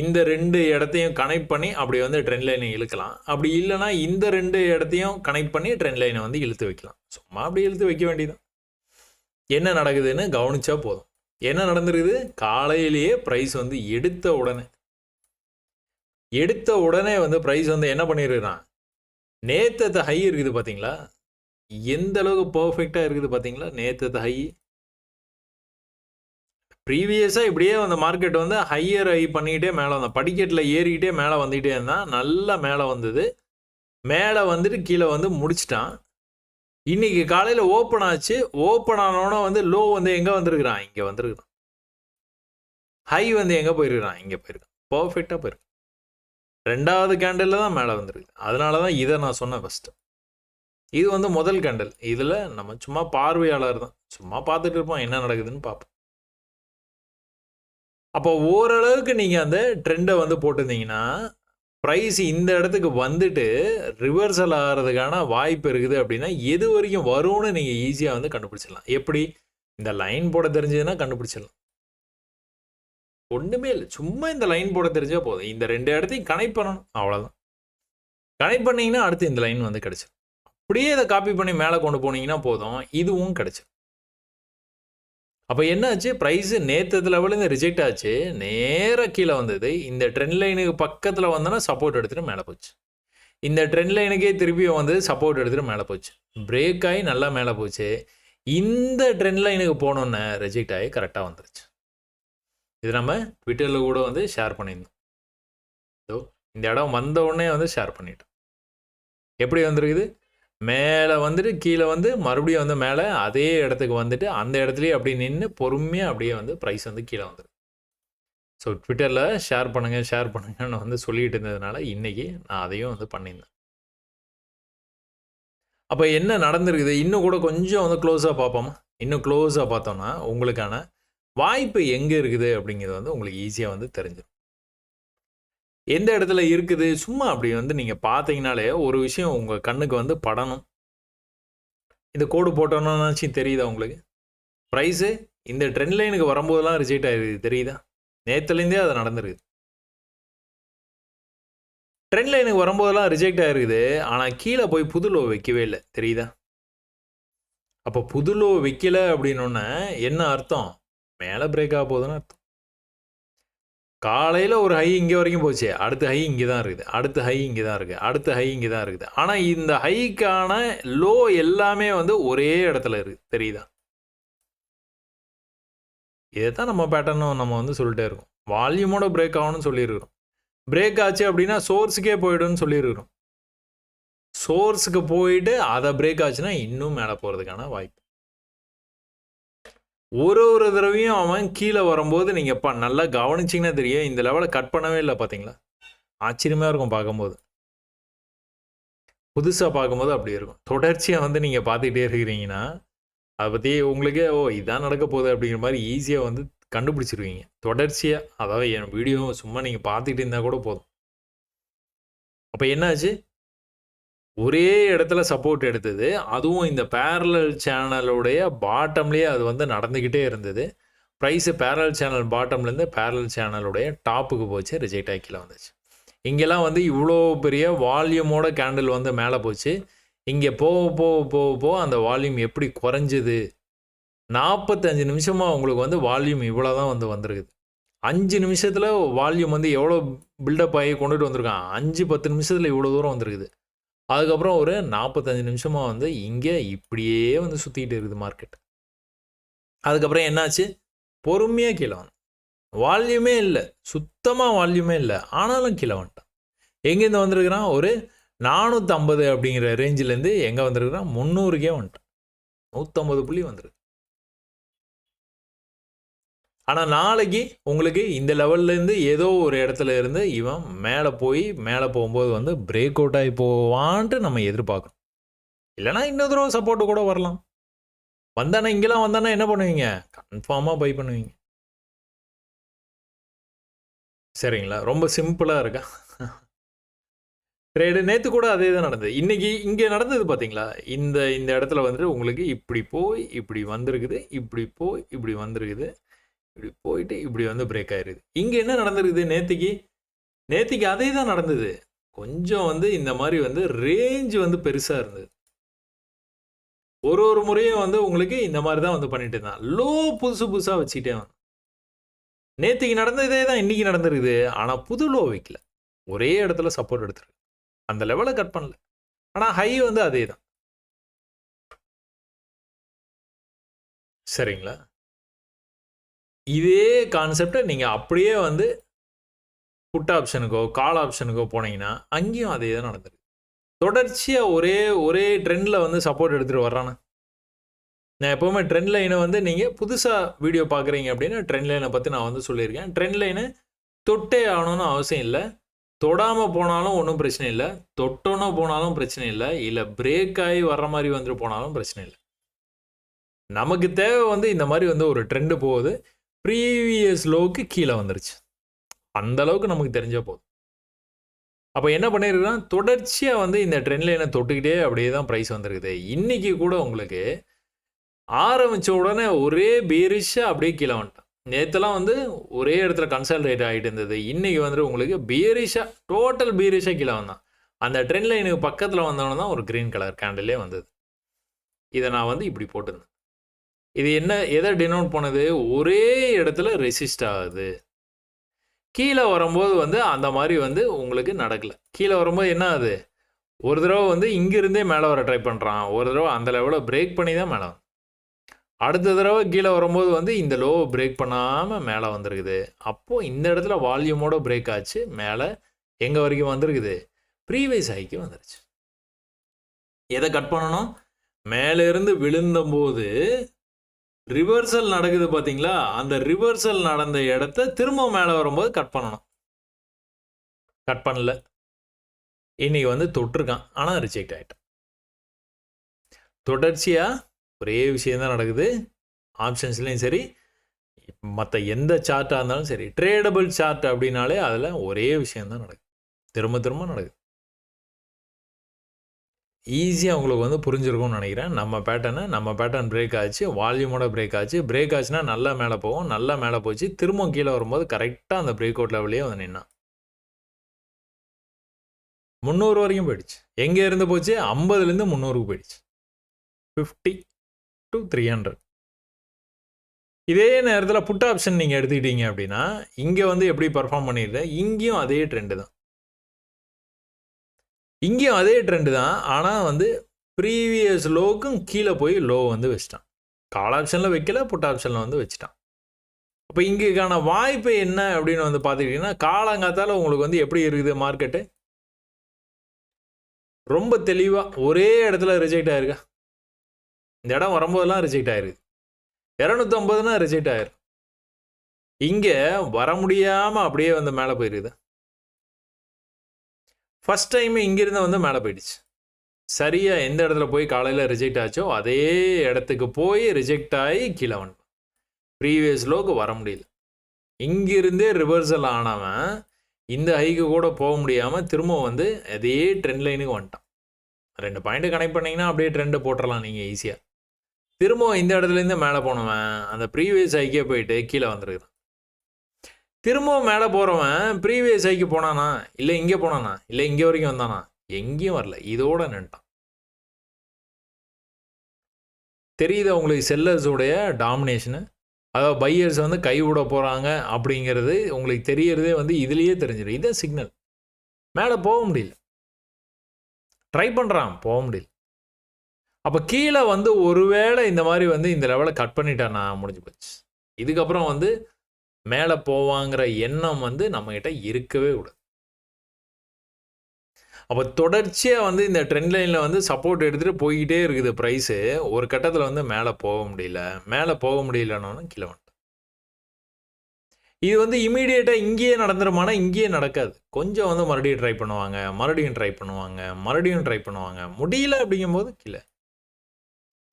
Speaker 1: இந்த 2 இடத்தையும் கனெக்ட் பண்ணி அப்படி வந்து ட்ரெண்ட் லைனை இழுக்கலாம். அப்படி இல்லைனா இந்த 2 இடத்தையும் கனெக்ட் பண்ணி ட்ரெண்ட் லைனை வந்து இழுத்து வைக்கலாம். சும்மா அப்படி இழுத்து வைக்க வேண்டியதான். என்ன நடக்குதுன்னு கவனிச்சா போதும். என்ன நடந்துருக்குது? காலையிலேயே ப்ரைஸ் வந்து எடுத்த உடனே வந்து ப்ரைஸ் வந்து என்ன பண்ணிருக்கிறான், நேற்று ஹை இருக்குது பார்த்தீங்களா, எந்த அளவுக்கு பர்ஃபெக்டாக இருக்குது பார்த்தீங்களா நேற்று ஹை. ப்ரீவியஸாக இப்படியே அந்த மார்க்கெட் வந்து ஹையர் ஹை பண்ணிக்கிட்டே மேலே வந்தோம், படிக்கட்டில் ஏறிக்கிட்டே மேலே வந்துகிட்டே இருந்தால் நல்லா மேலே வந்தது. மேலே வந்துட்டு கீழே வந்து முடிச்சிட்டான். இன்றைக்கி காலையில் ஓப்பன் ஆச்சு. ஓப்பன் ஆனோன்னா வந்து லோ வந்து எங்கே வந்திருக்கிறான், இங்கே வந்திருக்கிறான். ஹை வந்து எங்கே போயிருக்கிறான், இங்கே போயிருக்கான். பர்ஃபெக்டாக போயிருக்கு. 2வது கேண்டலில் தான் மேலே வந்திருக்கு. அதனால தான் இதை நான் சொன்னேன் ஃபஸ்ட்டு. இது வந்து முதல் கேண்டல். இதில் நம்ம சும்மா பார்வையாளர் தான், சும்மா பார்த்துட்டு இருப்போம் என்ன நடக்குதுன்னு பார்ப்போம். அப்போ ஓரளவுக்கு நீங்கள் அந்த ட்ரெண்டை வந்து போட்டிருந்தீங்கன்னா ப்ரைஸ் இந்த இடத்துக்கு வந்துட்டு ரிவர்சல் ஆகிறதுக்கான வாய்ப்பு இருக்குது அப்படின்னா எது வரைக்கும் வரும்னு நீங்கள் ஈஸியாக வந்து கண்டுபிடிச்சிடலாம். எப்படி? இந்த லைன் போட தெரிஞ்சதுன்னா கண்டுபிடிச்சிடலாம். ஒன்றுமே இல்லை, சும்மா இந்த லைன் போட தெரிஞ்சால் போதும். இந்த 2 இடத்தையும் கனெக்ட் பண்ணணும், அவ்வளோதான். கனெக்ட் பண்ணிங்கன்னா அடுத்து இந்த லைன் வந்து கிடச்சிடும். அப்படியே இதை காப்பி பண்ணி மேலே கொண்டு போனீங்கன்னா போதும், இதுவும் கிடச்சிடும். அப்போ என்னாச்சு, ப்ரைஸு நேற்று லெவலேருந்து ரிஜெக்ட் ஆச்சு, நேராக கீழே வந்தது. இந்த ட்ரெண்ட் லைனுக்கு பக்கத்தில் வந்தோன்னா சப்போர்ட் எடுத்துகிட்டு மேலே போச்சு. இந்த ட்ரெண்ட் லைனுக்கே திருப்பியும் வந்து சப்போர்ட் எடுத்துகிட்டு மேலே போச்சு. பிரேக் ஆகி நல்லா மேலே போச்சு. இந்த ட்ரெண்ட் லைனுக்கு போனோன்னே ரிஜெக்ட் ஆகி கரெக்டாக வந்துருச்சு. இது நம்ம ட்விட்டரில் கூட வந்து ஷேர் பண்ணியிருந்தோம். ஸோ இந்த இடம் வந்த உடனே வந்து ஷேர் பண்ணிட்டோம். எப்படி வந்திருக்குது? மேலே வந்துட்டு கீழே வந்து மறுபடியும் வந்து மேலே அதே இடத்துக்கு வந்துட்டு அந்த இடத்துலையே அப்படி நின்று பொறுமையாக அப்படியே வந்து ப்ரைஸ் வந்து கீழே வந்துருக்கு. ஸோ ட்விட்டரில் ஷேர் பண்ணுங்கன்னு வந்து சொல்லிட்டு இருந்ததுனால இன்றைக்கி நான் அதையும் வந்து பண்ணியிருந்தேன். அப்போ என்ன நடந்திருக்குது? இன்னும் கூட கொஞ்சம் வந்து க்ளோஸாக பார்ப்போமா? இன்னும் க்ளோஸாக பார்த்தோம்னா உங்களுக்கான வாய்ப்பு எங்கே இருக்குது அப்படிங்கிறது வந்து உங்களுக்கு ஈஸியாக வந்து தெரிஞ்சிடும். எந்த இடத்துல இருக்குது சும்மா அப்படி வந்து நீங்கள் பார்த்தீங்கனாலே ஒரு விஷயம் உங்கள் கண்ணுக்கு வந்து படணும். இந்த கோடு போட்டோன்னாச்சும் தெரியுதா உங்களுக்கு? ப்ரைஸு இந்த ட்ரெண்ட் லைனுக்கு வரும்போதெல்லாம் ரிஜெக்ட் ஆகிருக்குது தெரியுதா? நேற்றுலேருந்தே அது நடந்துருக்குது. ட்ரெண்ட் லைனுக்கு வரும்போதெல்லாம் ரிஜெக்ட் ஆகிருக்குது. ஆனால் கீழே போய் புது லோ வைக்கவே இல்லை தெரியுதா? அப்போ புது லோ வைக்கல அப்படின்னோடனே என்ன அர்த்தம்? மேலே பிரேக் ஆக போகுதுன்னு அர்த்தம். காலையில் ஒரு ஹை இங்கே வரைக்கும் போச்சு. அடுத்த ஹை இங்கே தான் இருக்குது. அடுத்த ஹை இங்கே தான் இருக்குது. அடுத்த ஹை இங்கே தான் இருக்குது. ஆனால் இந்த ஹைக்கான லோ எல்லாமே வந்து ஒரே இடத்துல இருக்குது தெரியுதா? இதை தான் நம்ம பேட்டர்னும் நம்ம வந்து சொல்லிட்டே இருக்கோம். வால்யூமோட பிரேக் ஆகணும்னு சொல்லியிருக்கிறோம். பிரேக் ஆச்சு அப்படின்னா சோர்ஸுக்கே போய்டுன்னு சொல்லியிருக்கிறோம். சோர்ஸுக்கு போயிட்டு அதை பிரேக் ஆச்சுன்னா இன்னும் மேலே போகிறதுக்கான வாய்ப்பு. ஒரு தடவையும் அவன் கீழே வரும்போது நீங்கள் நல்லா கவனிச்சிங்கன்னா தெரியும். இந்த லெவலை கட் பண்ணவே இல்லை பார்த்தீங்களா? ஆச்சரியமாக இருக்கும் பார்க்கும்போது. புதுசாக பார்க்கும்போது அப்படி இருக்கும். தொடர்ச்சியாக வந்து நீங்கள் பார்த்துக்கிட்டே இருக்கிறீங்கன்னா அதை பற்றி உங்களுக்கே இதான் நடக்க போகுது அப்படிங்கிற மாதிரி ஈஸியாக வந்து கண்டுபிடிச்சிருவீங்க. தொடர்ச்சியாக அதாவது என் வீடியோ சும்மா நீங்கள் பார்த்துக்கிட்டு இருந்தால் கூட போதும். அப்போ என்னாச்சு? ஒரே இடத்துல சப்போர்ட் எடுத்தது. அதுவும் இந்த பேரலல் சேனலுடைய பாட்டம்லேயே அது வந்து நடந்துக்கிட்டே இருந்தது. ப்ரைஸு பேரலல் சேனல் பாட்டம்லேருந்து பேரலல் சேனலுடைய டாப்புக்கு போச்சு. ரிஜெக்ட் ஆகி கீழே வந்துச்சு. இங்கெல்லாம் வந்து இவ்வளோ பெரிய வால்யூமோட கேண்டில் வந்து மேலே போச்சு. இங்கே போக அந்த வால்யூம் எப்படி குறைஞ்சிது? 45 நிமிஷமாக உங்களுக்கு வந்து வால்யூம் இவ்வளோ தான் வந்து வந்திருக்குது. 5 நிமிஷத்தில் வால்யூம் வந்து எவ்வளோ பில்டப் ஆகி கொண்டுட்டு வந்திருக்கான்? 5-10 நிமிஷத்தில் இவ்வளோ தூரம் வந்திருக்குது. அதுக்கப்புறம் ஒரு 45 நிமிஷமாக வந்து இங்கே இப்படியே வந்து சுற்றிக்கிட்டு இருக்குது மார்க்கெட். அதுக்கப்புறம் என்னாச்சு? பொறுமையாக கீழே வந்து வால்யூமே இல்லை, சுத்தமாக வால்யூமே இல்லை. ஆனாலும் கீழே வந்துட்டான். எங்கேருந்து வந்திருக்கிறான்? ஒரு 450 அப்படிங்கிற ரேஞ்சிலேருந்து எங்கே வந்திருக்கிறான்? 300க்கே வந்துட்டான். 150 புள்ளி வந்துருக்கு. ஆனால் நாளைக்கு உங்களுக்கு இந்த லெவல்லேருந்து ஏதோ ஒரு இடத்துல இருந்து இவன் மேலே போகும்போது வந்து பிரேக் அவுட் ஆகி போவான்ட்டு நம்ம எதிர்பார்க்கணும். இல்லைனா இன்னொரு தடவை சப்போர்ட்டு கூட வரலாம். வந்தானே இங்கெல்லாம் வந்தானே என்ன பண்ணுவீங்க? கன்ஃபார்மாக பை பண்ணுவீங்க. சரிங்களா? ரொம்ப சிம்பிளாக இருக்கா ட்ரேடு? நேற்று கூட அதே தான் நடந்தது. இன்றைக்கி இங்கே நடந்தது பார்த்தீங்களா? இந்த இடத்துல வந்துட்டு உங்களுக்கு இப்படி போய் இப்படி வந்திருக்குது, இப்படி போய் இப்படி வந்திருக்குது, இப்படி போயிட்டு இப்படி வந்து பிரேக் ஆயிருது. இங்கே என்ன நடந்திருக்குது? நேற்றுக்கு அதே தான் நடந்தது. கொஞ்சம் வந்து இந்த மாதிரி வந்து ரேஞ்ச் வந்து பெருசாக இருந்தது. ஒரு முறையும் வந்து உங்களுக்கு இந்த மாதிரி தான் வந்து பண்ணிட்டு இருந்தான். லோ புதுசாக வச்சுக்கிட்டே வந்தான். நேற்றுக்கு நடந்ததே தான் இன்றைக்கி நடந்திருக்குது. ஆனால் புது லோ வைக்கல. ஒரே இடத்துல சப்போர்ட் எடுத்துருக்கு. அந்த லெவலை கட் பண்ணல. ஆனால் ஹை வந்து அதே தான். சரிங்களா? இதே கான்செப்டை நீங்கள் அப்படியே வந்து புட் ஆப்ஷனுக்கோ கால் ஆப்ஷனுக்கோ போனீங்கன்னா அங்கேயும் அதே தான் நடந்திருக்கு. தொடர்ச்சியாக ஒரே ட்ரெண்டில் வந்து சப்போர்ட் எடுத்துகிட்டு வர்றானே. நான் எப்போவுமே ட்ரெண்ட் லைனை வந்து நீங்கள் புதுசாக வீடியோ பார்க்குறீங்க அப்படின்னா ட்ரெண்ட் லைனை பற்றி நான் வந்து சொல்லியிருக்கேன். ட்ரெண்ட் லைனை தொட்டே ஆகணும்னு அவசியம் இல்லை. தொடாமல் போனாலும் ஒன்றும் பிரச்சனை இல்லை. தொட்டோன்னா போனாலும் பிரச்சனை இல்லை. இல்லை பிரேக் ஆகி வர்ற மாதிரி வந்துட்டு போனாலும் பிரச்சனை இல்லை. நமக்கு தேவை வந்து இந்த மாதிரி வந்து ஒரு ட்ரெண்டு போகுது. ப்ரீவியஸ் லோவுக்கு கீழே வந்துருச்சு. அந்த அளவுக்கு நமக்கு தெரிஞ்ச போதும். அப்போ என்ன பண்ணியிருக்குன்னா தொடர்ச்சியாக வந்து இந்த ட்ரெண்ட் லைனை தொட்டுக்கிட்டே அப்படியே தான் ப்ரைஸ் வந்துருக்குது. இன்றைக்கி கூட உங்களுக்கு ஆரம்பித்த உடனே ஒரே பேரிஷாக அப்படியே கீழே வந்துட்டான். நேற்றுலாம் வந்து ஒரே இடத்துல கன்சால்டேட் ஆகிட்டு இருந்தது. இன்றைக்கி வந்துட்டு உங்களுக்கு பேரிஷாக டோட்டல் பேரிஷாக கீழே வந்தான். அந்த ட்ரெண்ட் லைனுக்கு பக்கத்தில் வந்தவொடனே தான் ஒரு க்ரீன் கலர் கேண்டிலே வந்தது. இதை நான் வந்து இப்படி போட்டிருந்தேன். இது எதை டினோட் பண்ணுது? ஒரே இடத்துல ரெசிஸ்ட் ஆகுது. கீழே வரும்போது வந்து அந்த மாதிரி வந்து உங்களுக்கு நடக்கலை. கீழே வரும்போது என்ன ஆகுது? ஒரு தடவை வந்து இங்கிருந்தே மேலே வர ட்ரை பண்ணுறான், ஒரு தடவை அந்த லெவலில் பிரேக் பண்ணி தான் மேலே வந்தான். அடுத்த தடவை கீழே வரும்போது வந்து இந்த லோ பிரேக் பண்ணாமல் மேலே வந்திருக்குது. அப்போது இந்த இடத்துல வால்யூமோட பிரேக் ஆச்சு, மேலே எங்கே வரைக்கும் வந்திருக்குது, ப்ரீவியஸ் ஹைக்கு வந்துருச்சு. எதை கட் பண்ணணும், மேலே இருந்து விழுந்தபோது ரிவர்சல் நடக்குது பார்த்தீங்களா, அந்த ரிவர்சல் நடந்த இடத்த திரும்ப மேலே வரும்போது கட் பண்ணணும். கட் பண்ணல, இன்னைக்கு வந்து தொட்டிருக்கான், ஆனால் ரிஜெக்ட் ஆகிட்டான். தொடர்ச்சியாக ஒரே விஷயம் தான் நடக்குது, ஆப்ஷன்ஸ்லேயும் சரி மற்ற எந்த சார்ட்டாக இருந்தாலும் சரி. ட்ரேடபிள் சார்ட் அப்படின்னாலே அதில் ஒரே விஷயந்தான் நடக்குது, திரும்ப திரும்ப நடக்குது. ஈஸியாக உங்களுக்கு வந்து புரிஞ்சிருக்கும்னு நினைக்கிறேன். நம்ம பேட்டர்ன் பிரேக் ஆச்சு, வால்யூமோட பிரேக் ஆச்சு. பிரேக் ஆச்சுன்னா நல்லா மேலே போகும், நல்லா மேலே போச்சு, திரும்ப கீழே வரும்போது கரெக்டாக அந்த பிரேக் அவுட் லெவலே வந்து நின்னான். 300 வரைக்கும் போயிடுச்சு. எங்கே இருந்து போச்சு, 50லேருந்து 300க்கு போயிடுச்சு, 50 to 300. இதே நேரத்தில் புட் ஆப்ஷன் நீங்கள் எடுத்துக்கிட்டீங்க அப்படின்னா இங்கே வந்து எப்படி பர்ஃபார்ம் பண்ணிடுது, இங்கேயும் அதே ட்ரெண்டு தான், இங்கேயும் அதே ட்ரெண்டு தான். ஆனால் வந்து ப்ரீவியஸ் லோவுக்கும் கீழே போய் லோ வந்து வச்சிட்டான். கால் ஆப்ஷனில் வைக்கல, புட் ஆப்ஷனில் வந்து வச்சுட்டான். அப்போ இங்கேக்கான வாய்ப்பு என்ன அப்படின்னு வந்து பார்த்துக்கிட்டிங்கன்னா, காலங்காத்தால் உங்களுக்கு வந்து எப்படி இருக்குது மார்க்கெட்டு, ரொம்ப தெளிவாக ஒரே இடத்துல ரிஜெக்ட் ஆகிருக்கா. இந்த இடம் வரும்போதெல்லாம் ரிஜெக்ட் ஆகிருக்கு. 250னா ரிஜெக்ட் ஆயிரு, இங்கே வர முடியாமல் அப்படியே வந்து மேலே போயிருக்குது. ஃபஸ்ட் டைம் இங்கிருந்து வந்து மேலே போயிடுச்சு. சரியாக எந்த இடத்துல போய் காலையில் ரிஜெக்ட் ஆச்சோ அதே இடத்துக்கு போய் ரிஜெக்ட் ஆகி கீழே வந்துட்டான். ப்ரீவியஸ் லோக்கு வர முடியல. இங்கிருந்தே ரிவர்சல் ஆனவன் இந்த ஹைக்கு கூட போக முடியாமல் திரும்ப வந்து அதே ட்ரெண்ட் லைனுக்கு வந்துட்டான். 2 பாயிண்ட்டு கனெக்ட் பண்ணிங்கன்னா அப்படியே ட்ரெண்டை போட்டுடலாம் நீங்கள் ஈஸியாக. திரும்ப இந்த இடத்துலேருந்து மேலே போனவன் அந்த ப்ரீவியஸ் ஹைக்கே போயிட்டு கீழே வந்துருக்குறான். திரும்பவும் மேலே போகிறவன் ப்ரீவியஸ் ஹைக்கு போனானா, இல்லை இங்கே போனானா, இல்லை இங்கே வரைக்கும் வந்தானா, எங்கேயும் வரல, இதோட நின்ட்டான். தெரியுது உங்களுக்கு செல்லர்ஸோடைய டாமினேஷனு, அதாவது பையர்ஸ் வந்து கைவிட போகிறாங்க அப்படிங்கிறது உங்களுக்கு தெரியறதே வந்து இதுலேயே தெரிஞ்சிடும். இதுதான் சிக்னல். மேலே போக முடியல, ட்ரை பண்ணுறான், போக முடியல. அப்போ கீழே வந்து ஒருவேளை இந்த மாதிரி வந்து இந்த லெவலை கட் பண்ணிட்டானா முடிஞ்சு போச்சு. இதுக்கப்புறம் வந்து மேலே போவாங்கிற எண்ணம் வந்து நம்மகிட்ட இருக்கவே கூடாது. அப்போ தொடர்ச்சியாக வந்து இந்த ட்ரெண்ட் லைனில் வந்து சப்போர்ட் எடுத்துகிட்டு போய்கிட்டே இருக்குது ப்ரைஸு. ஒரு கட்டத்தில் வந்து மேலே போக முடியல, மேலே போக முடியலன்னு கீழே வந்துட்டு. இது வந்து இமீடியட்டாக இங்கேயே நடந்துருமானா இங்கேயே நடக்காது. கொஞ்சம் வந்து மறுபடியும் ட்ரை பண்ணுவாங்க, மறுபடியும் ட்ரை பண்ணுவாங்க, மறுபடியும் ட்ரை பண்ணுவாங்க. முடியல அப்படிங்கும்போது கீழே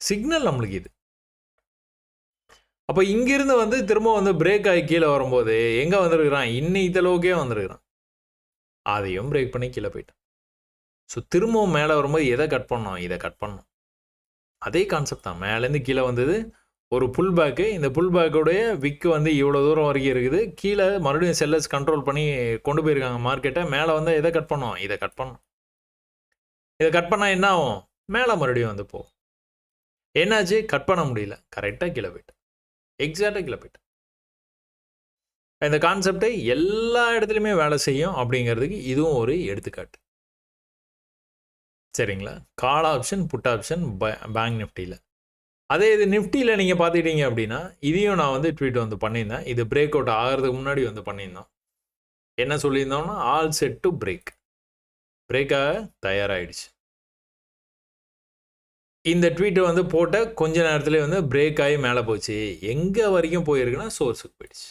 Speaker 1: சிக்னல் நம்மளுக்கு இது. அப்போ இங்கிருந்து வந்து திரும்ப வந்து பிரேக் ஆகி கீழே வரும்போது எங்கே வந்துருக்கிறான், இன்னும் இந்த அளவுக்கே வந்துருக்கிறான். அதையும் பிரேக் பண்ணி கீழே போயிட்டான். ஸோ திரும்பவும் மேலே வரும்போது எதை கட் பண்ணோம், இதை கட் பண்ணோம். அதே கான்செப்ட் தான். மேலேருந்து கீழே வந்தது ஒரு புல் பேக்கு. இந்த புல் பேக்கோடைய விக்கு வந்து இவ்வளோ தூரம் வரைக்கும் இருக்குது. கீழே மறுபடியும் செல்லர்ஸ் கண்ட்ரோல் பண்ணி கொண்டு போயிருக்காங்க மார்க்கெட்டை. மேலே வந்து எதை கட் பண்ணோம், இதை கட் பண்ணோம். இதை கட் பண்ணால் என்ன ஆகும், மேலே மறுபடியும் வந்து போகும். என்னாச்சு, கட் பண்ண முடியல, கரெக்டாக கீழே போயிட்டேன், எக்ஸாக்டாக கீழே போயிட்டேன். இந்த கான்செப்டை எல்லா இடத்துலையுமே வேலை செய்யும் அப்படிங்கிறதுக்கு இதுவும் ஒரு எடுத்துக்காட்டு. சரிங்களா. Call option, put option bank நிஃப்டியில். அதே இது நிஃப்டியில் நீங்கள் பார்த்துக்கிட்டீங்க அப்படின்னா இதையும் நான் வந்து ட்வீட் வந்து பண்ணியிருந்தேன். இது பிரேக் அவுட் ஆகிறதுக்கு முன்னாடி வந்து பண்ணியிருந்தோம். என்ன சொல்லியிருந்தோம்னா ஆல் செட் டு பிரேக், பிரேக்காக தயாராகிடுச்சு. இந்த ட்வீட்டை வந்து போட்ட கொஞ்ச நேரத்துலேயே வந்து பிரேக் ஆகி மேலே போச்சு. எங்கே வரைக்கும் போயிருக்குன்னா சோர்ஸுக்கு போயிடுச்சு.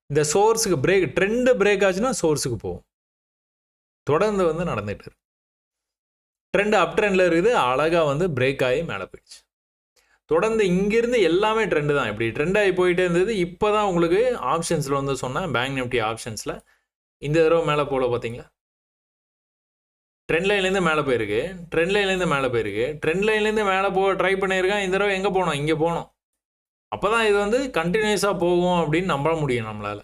Speaker 1: இந்த சோர்ஸுக்கு பிரேக், ட்ரெண்டு பிரேக் ஆச்சுன்னா சோர்ஸுக்கு போகும். தொடர்ந்து வந்து நடந்துட்டு இருக்கு. ட்ரெண்ட் அப் ட்ரெண்டில் இருக்குது, அழகாக வந்து பிரேக் ஆகி மேலே போயிடுச்சு. தொடர்ந்து இங்கேருந்து எல்லாமே ட்ரெண்டு தான். இப்படி ட்ரெண்ட் ஆகி போயிட்டே இருந்தது. இப்போ தான் உங்களுக்கு ஆப்ஷன்ஸில் வந்து சொன்னேன், பேங்க் நிஃப்டி ஆப்ஷன்ஸில் இந்த தடவை மேலே போகல பார்த்தீங்களா. ட்ரெண்ட் லைன்லேருந்து மேலே போயிருக்கு, ட்ரெண்ட் லைன்லேருந்து மேலே போயிருக்கு, ட்ரெண்ட் லைன்லேருந்து மேலே போக ட்ரை பண்ணியிருக்கேன். இந்த தடவை எங்கே போனோம், இங்கே போனோம். அப்போ தான் இது வந்து கண்டினியூஸாக போகும் அப்படின்னு நம்ப முடியும் நம்மளால்.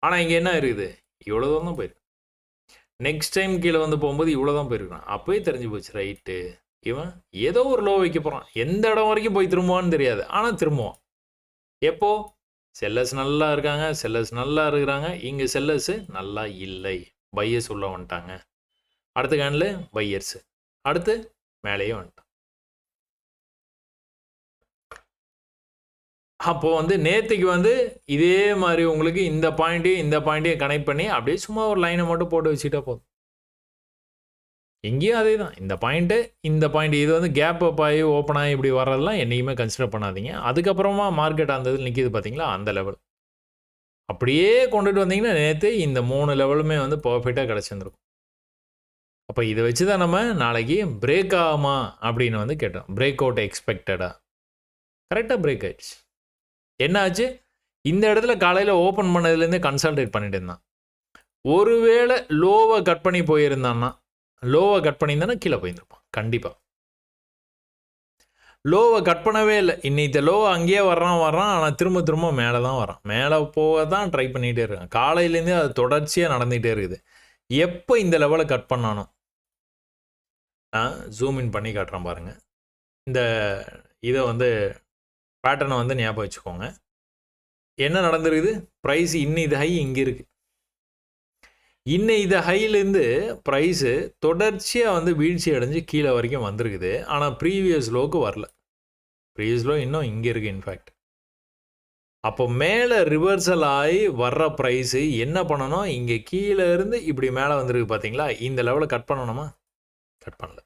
Speaker 1: ஆனால் இங்கே என்ன இருக்குது, இவ்வளோ தூரம் தான் போயிருக்கு. நெக்ஸ்ட் டைம் கீழே வந்து போகும்போது இவ்வளோ தான் போயிருக்கான். அப்போயே தெரிஞ்சு போச்சு, ரைட்டு இவன் ஏதோ ஒரு லோ வைக்க போகிறான். எந்த இடம் வரைக்கும் போய் திரும்புவான்னு தெரியாது, ஆனால் திரும்புவான். எப்போ செல்லர்ஸ் நல்லா இருக்காங்க, செல்லர்ஸ் நல்லா இருக்கிறாங்க, இங்கே செல்லர்ஸு நல்லா இல்லை, பையர்ஸ் உள்ள வந்துட்டாங்க. அடுத்த கேண்டில் பையர்ஸு, அடுத்து மேலேயே வந்துட்டான். அப்போது வந்து நேற்றுக்கு வந்து இதே மாதிரி உங்களுக்கு இந்த பாயிண்ட்டையும் கனெக்ட் பண்ணி அப்படியே சும்மா ஒரு லைனை மட்டும் போட்டு வச்சுட்டா போதும். எங்கேயும் அதே தான். இந்த பாயிண்ட் இது வந்து கேப் அப் ஆகி ஓப்பன் ஆகி இப்படி வர்றதெல்லாம் என்றைக்குமே கன்சிடர் பண்ணாதீங்க. அதுக்கப்புறமா மார்க்கெட் அந்த இதில் நிற்கிது பார்த்தீங்களா, அந்த லெவல் அப்படியே கொண்டுட்டு வந்தீங்கன்னா நேற்று இந்த 3 லெவலுமே வந்து பர்ஃபெக்டாக கிடச்சிருந்துருக்கும். அப்போ இதை வச்சு தான் நம்ம நாளைக்கு பிரேக் ஆகுமா அப்படின்னு வந்து கேட்டோம். பிரேக் அவுட் எக்ஸ்பெக்டடா? கரெக்டாக பிரேக் ஆயிடுச்சு. என்ன ஆச்சு? இந்த இடத்துல காலையில் ஓப்பன் பண்ணதுலேருந்தே கன்சல்டேட் பண்ணிட்டு இருந்தான். ஒருவேளை லோவை கட் பண்ணி போயிருந்தான்னா, லோவை கட் பண்ணியிருந்தானா கீழே போயிருந்துருப்பான் கண்டிப்பாக. லோவை கட் பண்ணவே இல்லை. இன்னைக்கு லோவை அங்கேயே வர்றான் ஆனால் திரும்ப மேலே தான் வரான். மேலே போக தான் ட்ரை பண்ணிகிட்டே இருக்கான். காலையிலேருந்தே அது தொடர்ச்சியாக நடந்துகிட்டே இருக்குது. எப்போ இந்த லெவலை கட் பண்ணானோ, நான் ஜூம் இன் பண்ணி காட்டுறேன் பாருங்கள். இந்த இதை வந்து பேட்டர்னை வந்து ஞாபகம் வச்சுக்கோங்க. என்ன நடந்துருக்குது? ப்ரைஸ் இது ஹை இங்கே இருக்குது. இந்த ஹைலேருந்து ப்ரைஸு தொடர்ச்சியாக வந்து வீழ்ச்சி அடைஞ்சு கீழே வரைக்கும் வந்திருக்குது. ஆனால் ப்ரீவியஸ் லோவுக்கு வரல. ப்ரீவியஸ் லோ இன்னும் இங்கே இருக்குது. இன்ஃபேக்ட் அப்போ மேலே ரிவர்சல் ஆகி வர்ற ப்ரைஸு என்ன பண்ணணும்? இங்கே கீழே இருந்து இப்படி மேலே வந்துருக்கு பார்த்தீங்களா? இந்த லெவலில் கட் பண்ணணுமா? கட் பண்ணல.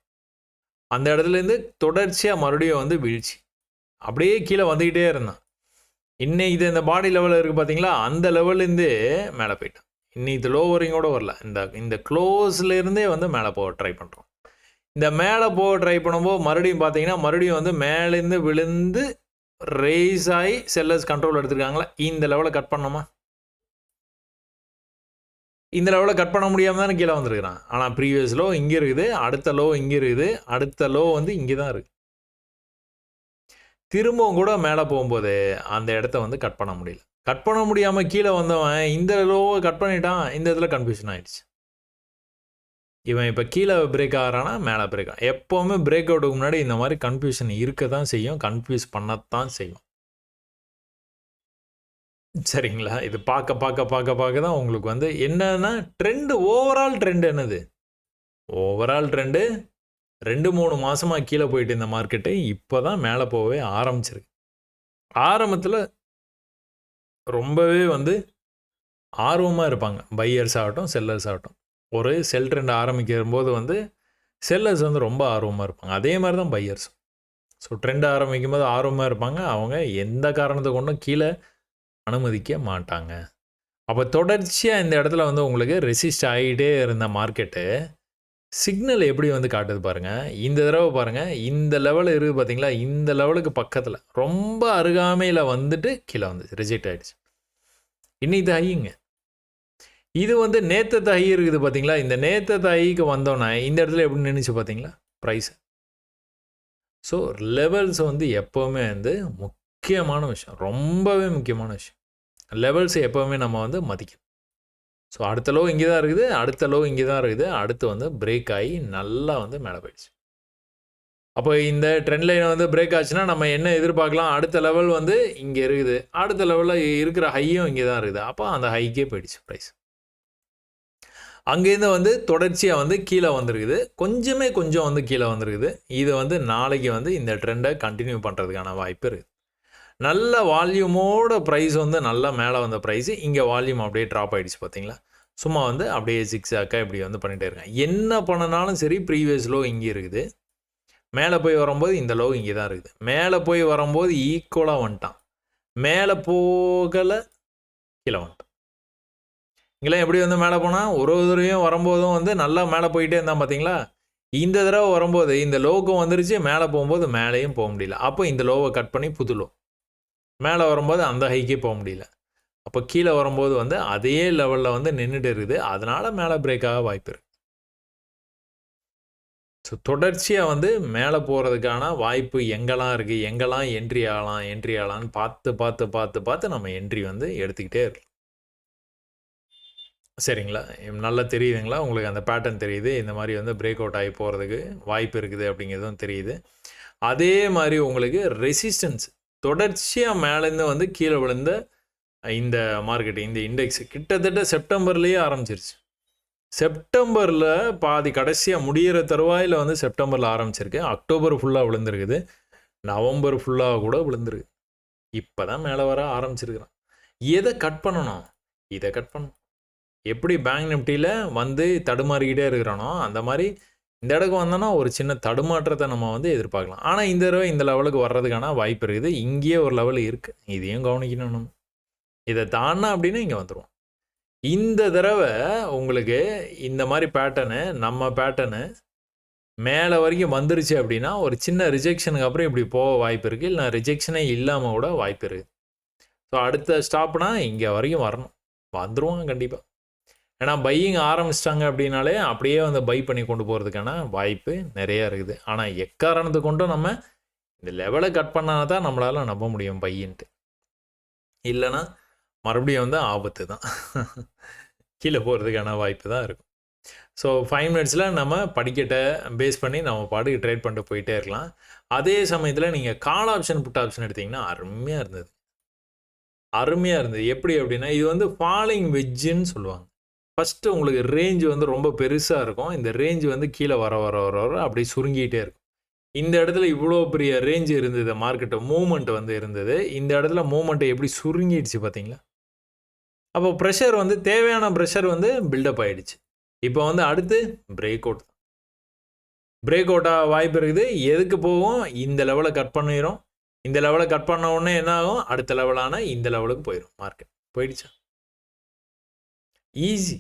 Speaker 1: அந்த இடத்துலேருந்து தொடர்ச்சியாக மறுபடியும் வந்து வீழ்ச்சி அப்படியே கீழே வந்துக்கிட்டே இருந்தான். இன்னைக்கு இந்த பாடி லெவலில் இருக்குது பார்த்தீங்களா? அந்த லெவல்லேருந்து மேலே போயிட்டான். இன்னைக்கு லோவரிங்கோடு வரல. இந்த க்ளோஸ்லேருந்தே வந்து மேலே போக ட்ரை பண்ணுறோம். இந்த மேலே போக ட்ரை பண்ணும்போது மறுபடியும் பார்த்தீங்கன்னா மறுபடியும் வந்து மேலேருந்து விழுந்து ரேஸ் ஆகி செல்லர்ஸ் கண்ட்ரோல் எடுத்துருக்காங்களா? இந்த லெவலில் கட் பண்ணோமா? இந்த லெவலில் கட் பண்ண முடியாமல் தானே கீழே வந்துருக்கிறான். ஆனால் ப்ரீவியஸ் லோ இங்கே இருக்குது, அடுத்த லோ இங்கே இருக்குது, அடுத்த லோ வந்து இங்கே தான் இருக்குது. திரும்பவும் கூட மேலே போகும்போது அந்த இடத்த வந்து கட் பண்ண முடியல. கட் பண்ண முடியாமல் கீழே வந்தவன் இந்த லோவை கட் பண்ணிட்டான். இந்த இதில் கன்ஃபியூஷன் ஆகிடுச்சு. இவன் இப்போ கீழே பிரேக் ஆகிறானா மேலே பிரேக் ஆகும். எப்போவுமே பிரேக் அவுட்டுக்கு முன்னாடி இந்த மாதிரி கன்ஃபியூஷன் இருக்க தான் செய்யும், கன்ஃபியூஸ் பண்ணத்தான் செய்யும். சரிங்களா? இது பார்க்க தான் உங்களுக்கு வந்து என்னன்னா ட்ரெண்டு, ஓவரால் ட்ரெண்ட் என்னது? ஓவரால் ட்ரெண்டு 2-3 மாதமாக கீழே போயிட்டு இந்த மார்க்கெட்டு இப்போ தான் மேலே போகவே ஆரம்பிச்சிருக்கு. ஆரம்பத்தில் ரொம்பவே வந்து ஆர்வமாக இருப்பாங்க பையர்ஸ் ஆகட்டும், செல்லர்ஸ் ஆகட்டும். ஒரு செல் ட்ரெண்ட் ஆரம்பிக்கிற போது வந்து செல்லர்ஸ் வந்து ரொம்ப ஆர்வமாக இருப்பாங்க. அதே மாதிரி தான் பையர்ஸ். ஸோ ட்ரெண்ட் ஆரம்பிக்கும் போது ஆர்வமாக இருப்பாங்க. அவங்க எந்த காரணத்தை கொண்டும் கீழே அனுமதிக்க மாட்டாங்க. அப்போ தொடர்ச்சியாக இந்த இடத்துல வந்து உங்களுக்கு ரெசிஸ்ட் ஆகிட்டே இருந்த மார்க்கெட்டு சிக்னல் எப்படி வந்து காட்டுது பாருங்கள். இந்த தடவை பாருங்கள், இந்த லெவல் இருக்குது பார்த்தீங்களா? இந்த லெவலுக்கு பக்கத்தில் ரொம்ப அருகாமையில் வந்துட்டு கீழே வந்து ரிஜெக்ட் ஆகிடுச்சு. இன்னைக்கு ஹையுங்க. இது வந்து நேற்று ஹை இருக்குது பார்த்தீங்களா? இந்த நேற்று ஹைக்கு வந்தோன்னே இந்த இடத்துல எப்படி நின்றுச்சு பார்த்தீங்களா ப்ரைஸ்? ஸோ லெவல்ஸ் வந்து எப்போவுமே வந்து முக்கியமான விஷயம், ரொம்பவே முக்கியமான விஷயம். லெவல்ஸை எப்போவுமே நம்ம வந்து மதிக்கணும். ஸோ அடுத்த லோ இங்கே தான் இருக்குது, அடுத்த லோ இங்கே தான் இருக்குது, அடுத்து வந்து பிரேக் ஆகி நல்லா வந்து மேலே போயிடுச்சு. அப்போ இந்த ட்ரெண்ட் லைனை வந்து பிரேக் ஆச்சுன்னா நம்ம என்ன எதிர்பார்க்கலாம்? அடுத்த லெவல் வந்து இங்கே இருக்குது, அடுத்த லெவலில் இருக்கிற ஹையும் இங்கே தான் இருக்குது. அப்போ அந்த ஹைக்கே போயிடுச்சு ப்ரைஸ். அங்கேருந்து வந்து தொடர்ச்சியாக வந்து கீழே வந்துருக்குது, கொஞ்சம் வந்து கீழே வந்துருக்குது. இது வந்து நாளைக்கு வந்து இந்த ட்ரெண்டை கண்டினியூ பண்ணுறதுக்கான வாய்ப்பு இருக்குது. நல்ல வால்யூமோட ப்ரைஸ் வந்து நல்லா மேலே வந்த ப்ரைஸு இங்கே வால்யூம் அப்படியே ட்ராப் ஆகிடுச்சு பார்த்தீங்களா? சும்மா வந்து அப்படியே சிக்ஸாக்காக இப்படி வந்து பண்ணிகிட்டே இருக்கேன். என்ன பண்ணினாலும் சரி ப்ரீவியஸ் லோ இங்கே இருக்குது, மேலே போய் வரும்போது இந்த லோ இங்கே தான் இருக்குது. மேலே போய் வரும்போது ஈக்குவலாக வந்துட்டான், மேலே போகலை கீழே வந்துட்டான். இங்கெல்லாம் எப்படி வந்து மேலே போனால் ஒரு தடவையும் வரும்போதும் வந்து நல்லா மேலே போயிட்டே இருந்தான் பார்த்தீங்களா? இந்த தடவை வரும்போது இந்த லோவுக்கும் வந்துருச்சு, மேலே போகும்போது மேலேயும் போக முடியல. அப்போ இந்த லோவை கட் பண்ணி புது லோ, மேலே வரும்போது அந்த ஹைக்கே போக முடியல. அப்போ கீழே வரும்போது வந்து அதே லெவலில் வந்து நின்றுட்டு இருக்குது. அதனால் மேலே பிரேக்காக வாய்ப்பு இருக்குது. ஸோ தொடர்ச்சியாக வந்து மேலே போகிறதுக்கான வாய்ப்பு எங்கெல்லாம் இருக்குது, எங்கெல்லாம் என்ட்ரி ஆகலான்னு பார்த்து நம்ம என்ட்ரி வந்து எடுத்துக்கிட்டே இருக்கலாம். சரிங்களா? நல்லா தெரியுதுங்களா உங்களுக்கு? அந்த பேட்டர்ன் தெரியுது, இந்த மாதிரி வந்து பிரேக் அவுட் ஆகி போகிறதுக்கு வாய்ப்பு இருக்குது அப்படிங்கிறதும் தெரியுது. அதே மாதிரி உங்களுக்கு ரெசிஸ்டன்ஸ் தொடர்ச்சியாக மேலேருந்து வந்து கீழே விழுந்த இந்த மார்க்கெட்டு, இந்த இண்டெக்ஸ் கிட்டத்தட்ட செப்டம்பர்லேயே ஆரம்பிச்சிருச்சு. செப்டம்பரில் பாதி கடைசியாக முடிகிற தருவாயில் வந்து செப்டம்பரில் ஆரம்பிச்சிருக்கு. அக்டோபர் ஃபுல்லாக விழுந்துருக்குது. நவம்பர் ஃபுல்லாக கூட விழுந்துருக்கு. இப்போ தான் மேலே வர ஆரம்பிச்சிருக்கிறான். எதை கட் பண்ணணும்? இதை கட் பண்ணணும். எப்படி பேங்க் நிஃப்டியில் வந்து தடுமாறிக்கிட்டே இருக்கிறானோ அந்த மாதிரி இந்த இடத்துக்கு வந்தோன்னா ஒரு சின்ன தடுமாற்றத்தை நம்ம வந்து எதிர்பார்க்கலாம். ஆனால் இந்த தடவை இந்த லெவலுக்கு வர்றதுக்கான வாய்ப்பு இருக்குது. இங்கேயே ஒரு லெவல் இருக்குது. இதையும் கவனிக்கணும் நம்ம. இதை தாண்டா அப்படின்னா இங்கே வந்துடுவோம். இந்த தடவை உங்களுக்கு இந்த மாதிரி பேட்டர்னு நம்ம பேட்டர்னு மேலே வரைக்கும் வந்துருச்சு அப்படின்னா ஒரு சின்ன ரிஜெக்ஷனுக்கு அப்புறம் இப்படி போக வாய்ப்பு இருக்குது. இல்லை ரிஜெக்ஷனே இல்லாமல் கூட வாய்ப்பு இருக்குது. ஸோ அடுத்த ஸ்டாப்னா இங்கே வரைக்கும் வரணும். வந்துடுவாங்க கண்டிப்பாக. ஏன்னா பையிங் ஆரம்பிச்சிட்டாங்க அப்படின்னாலே அப்படியே வந்து பை பண்ணி கொண்டு போகிறதுக்கான வாய்ப்பு நிறையா இருக்குது. ஆனால் எக்காரணத்தை கொண்டும் நம்ம இந்த லெவலை கட் பண்ணால் தான் நம்மளால் நம்ப முடியும் பையின்ட்டு. இல்லைன்னா மறுபடியும் வந்து ஆபத்து தான். கீழே போகிறதுக்கான வாய்ப்பு தான் இருக்கும். ஸோ 5 மினிட்ஸில் நம்ம படிக்கட்டை பேஸ் பண்ணி நம்ம பாட்டுக்கு ட்ரேட் பண்ணிட்டு போயிட்டே இருக்கலாம். அதே சமயத்தில் நீங்கள் கால் ஆப்ஷன் புட் ஆப்ஷன் எடுத்திங்கன்னா அருமையாக இருந்தது. எப்படி அப்படின்னா இது வந்து ஃபாலிங் வெஜ்ஜுன்னு சொல்லுவாங்க. ஃபஸ்ட்டு உங்களுக்கு ரேஞ்ச் வந்து ரொம்ப பெருசாக இருக்கும். இந்த ரேஞ்ச் வந்து கீழே வர வர வர வர அப்படியே சுருங்கிட்டே இருக்கும். இந்த இடத்துல இவ்வளோ பெரிய ரேஞ்ச் இருந்தது. மார்க்கெட்டு மூவ்மெண்ட் வந்து இருந்தது. இந்த இடத்துல மூவ்மெண்ட்டை எப்படி சுருங்கிடுச்சு பார்த்தீங்களா? அப்போ ப்ரெஷர் வந்து தேவையான ப்ரெஷர் வந்து பில்டப் ஆகிடுச்சு. இப்போ வந்து அடுத்து பிரேக் அவுட். பிரேக் அவுட்டாக வாய்ப்பு இருக்குது. எதுக்கு போகும்? இந்த லெவலை கட் பண்ணிடும். இந்த லெவலை கட் பண்ண உடனே என்ன ஆகும்? அடுத்த லெவலான இந்த லெவலுக்கு போயிடும். மார்க்கெட் போயிடுச்சா? ஈஸி.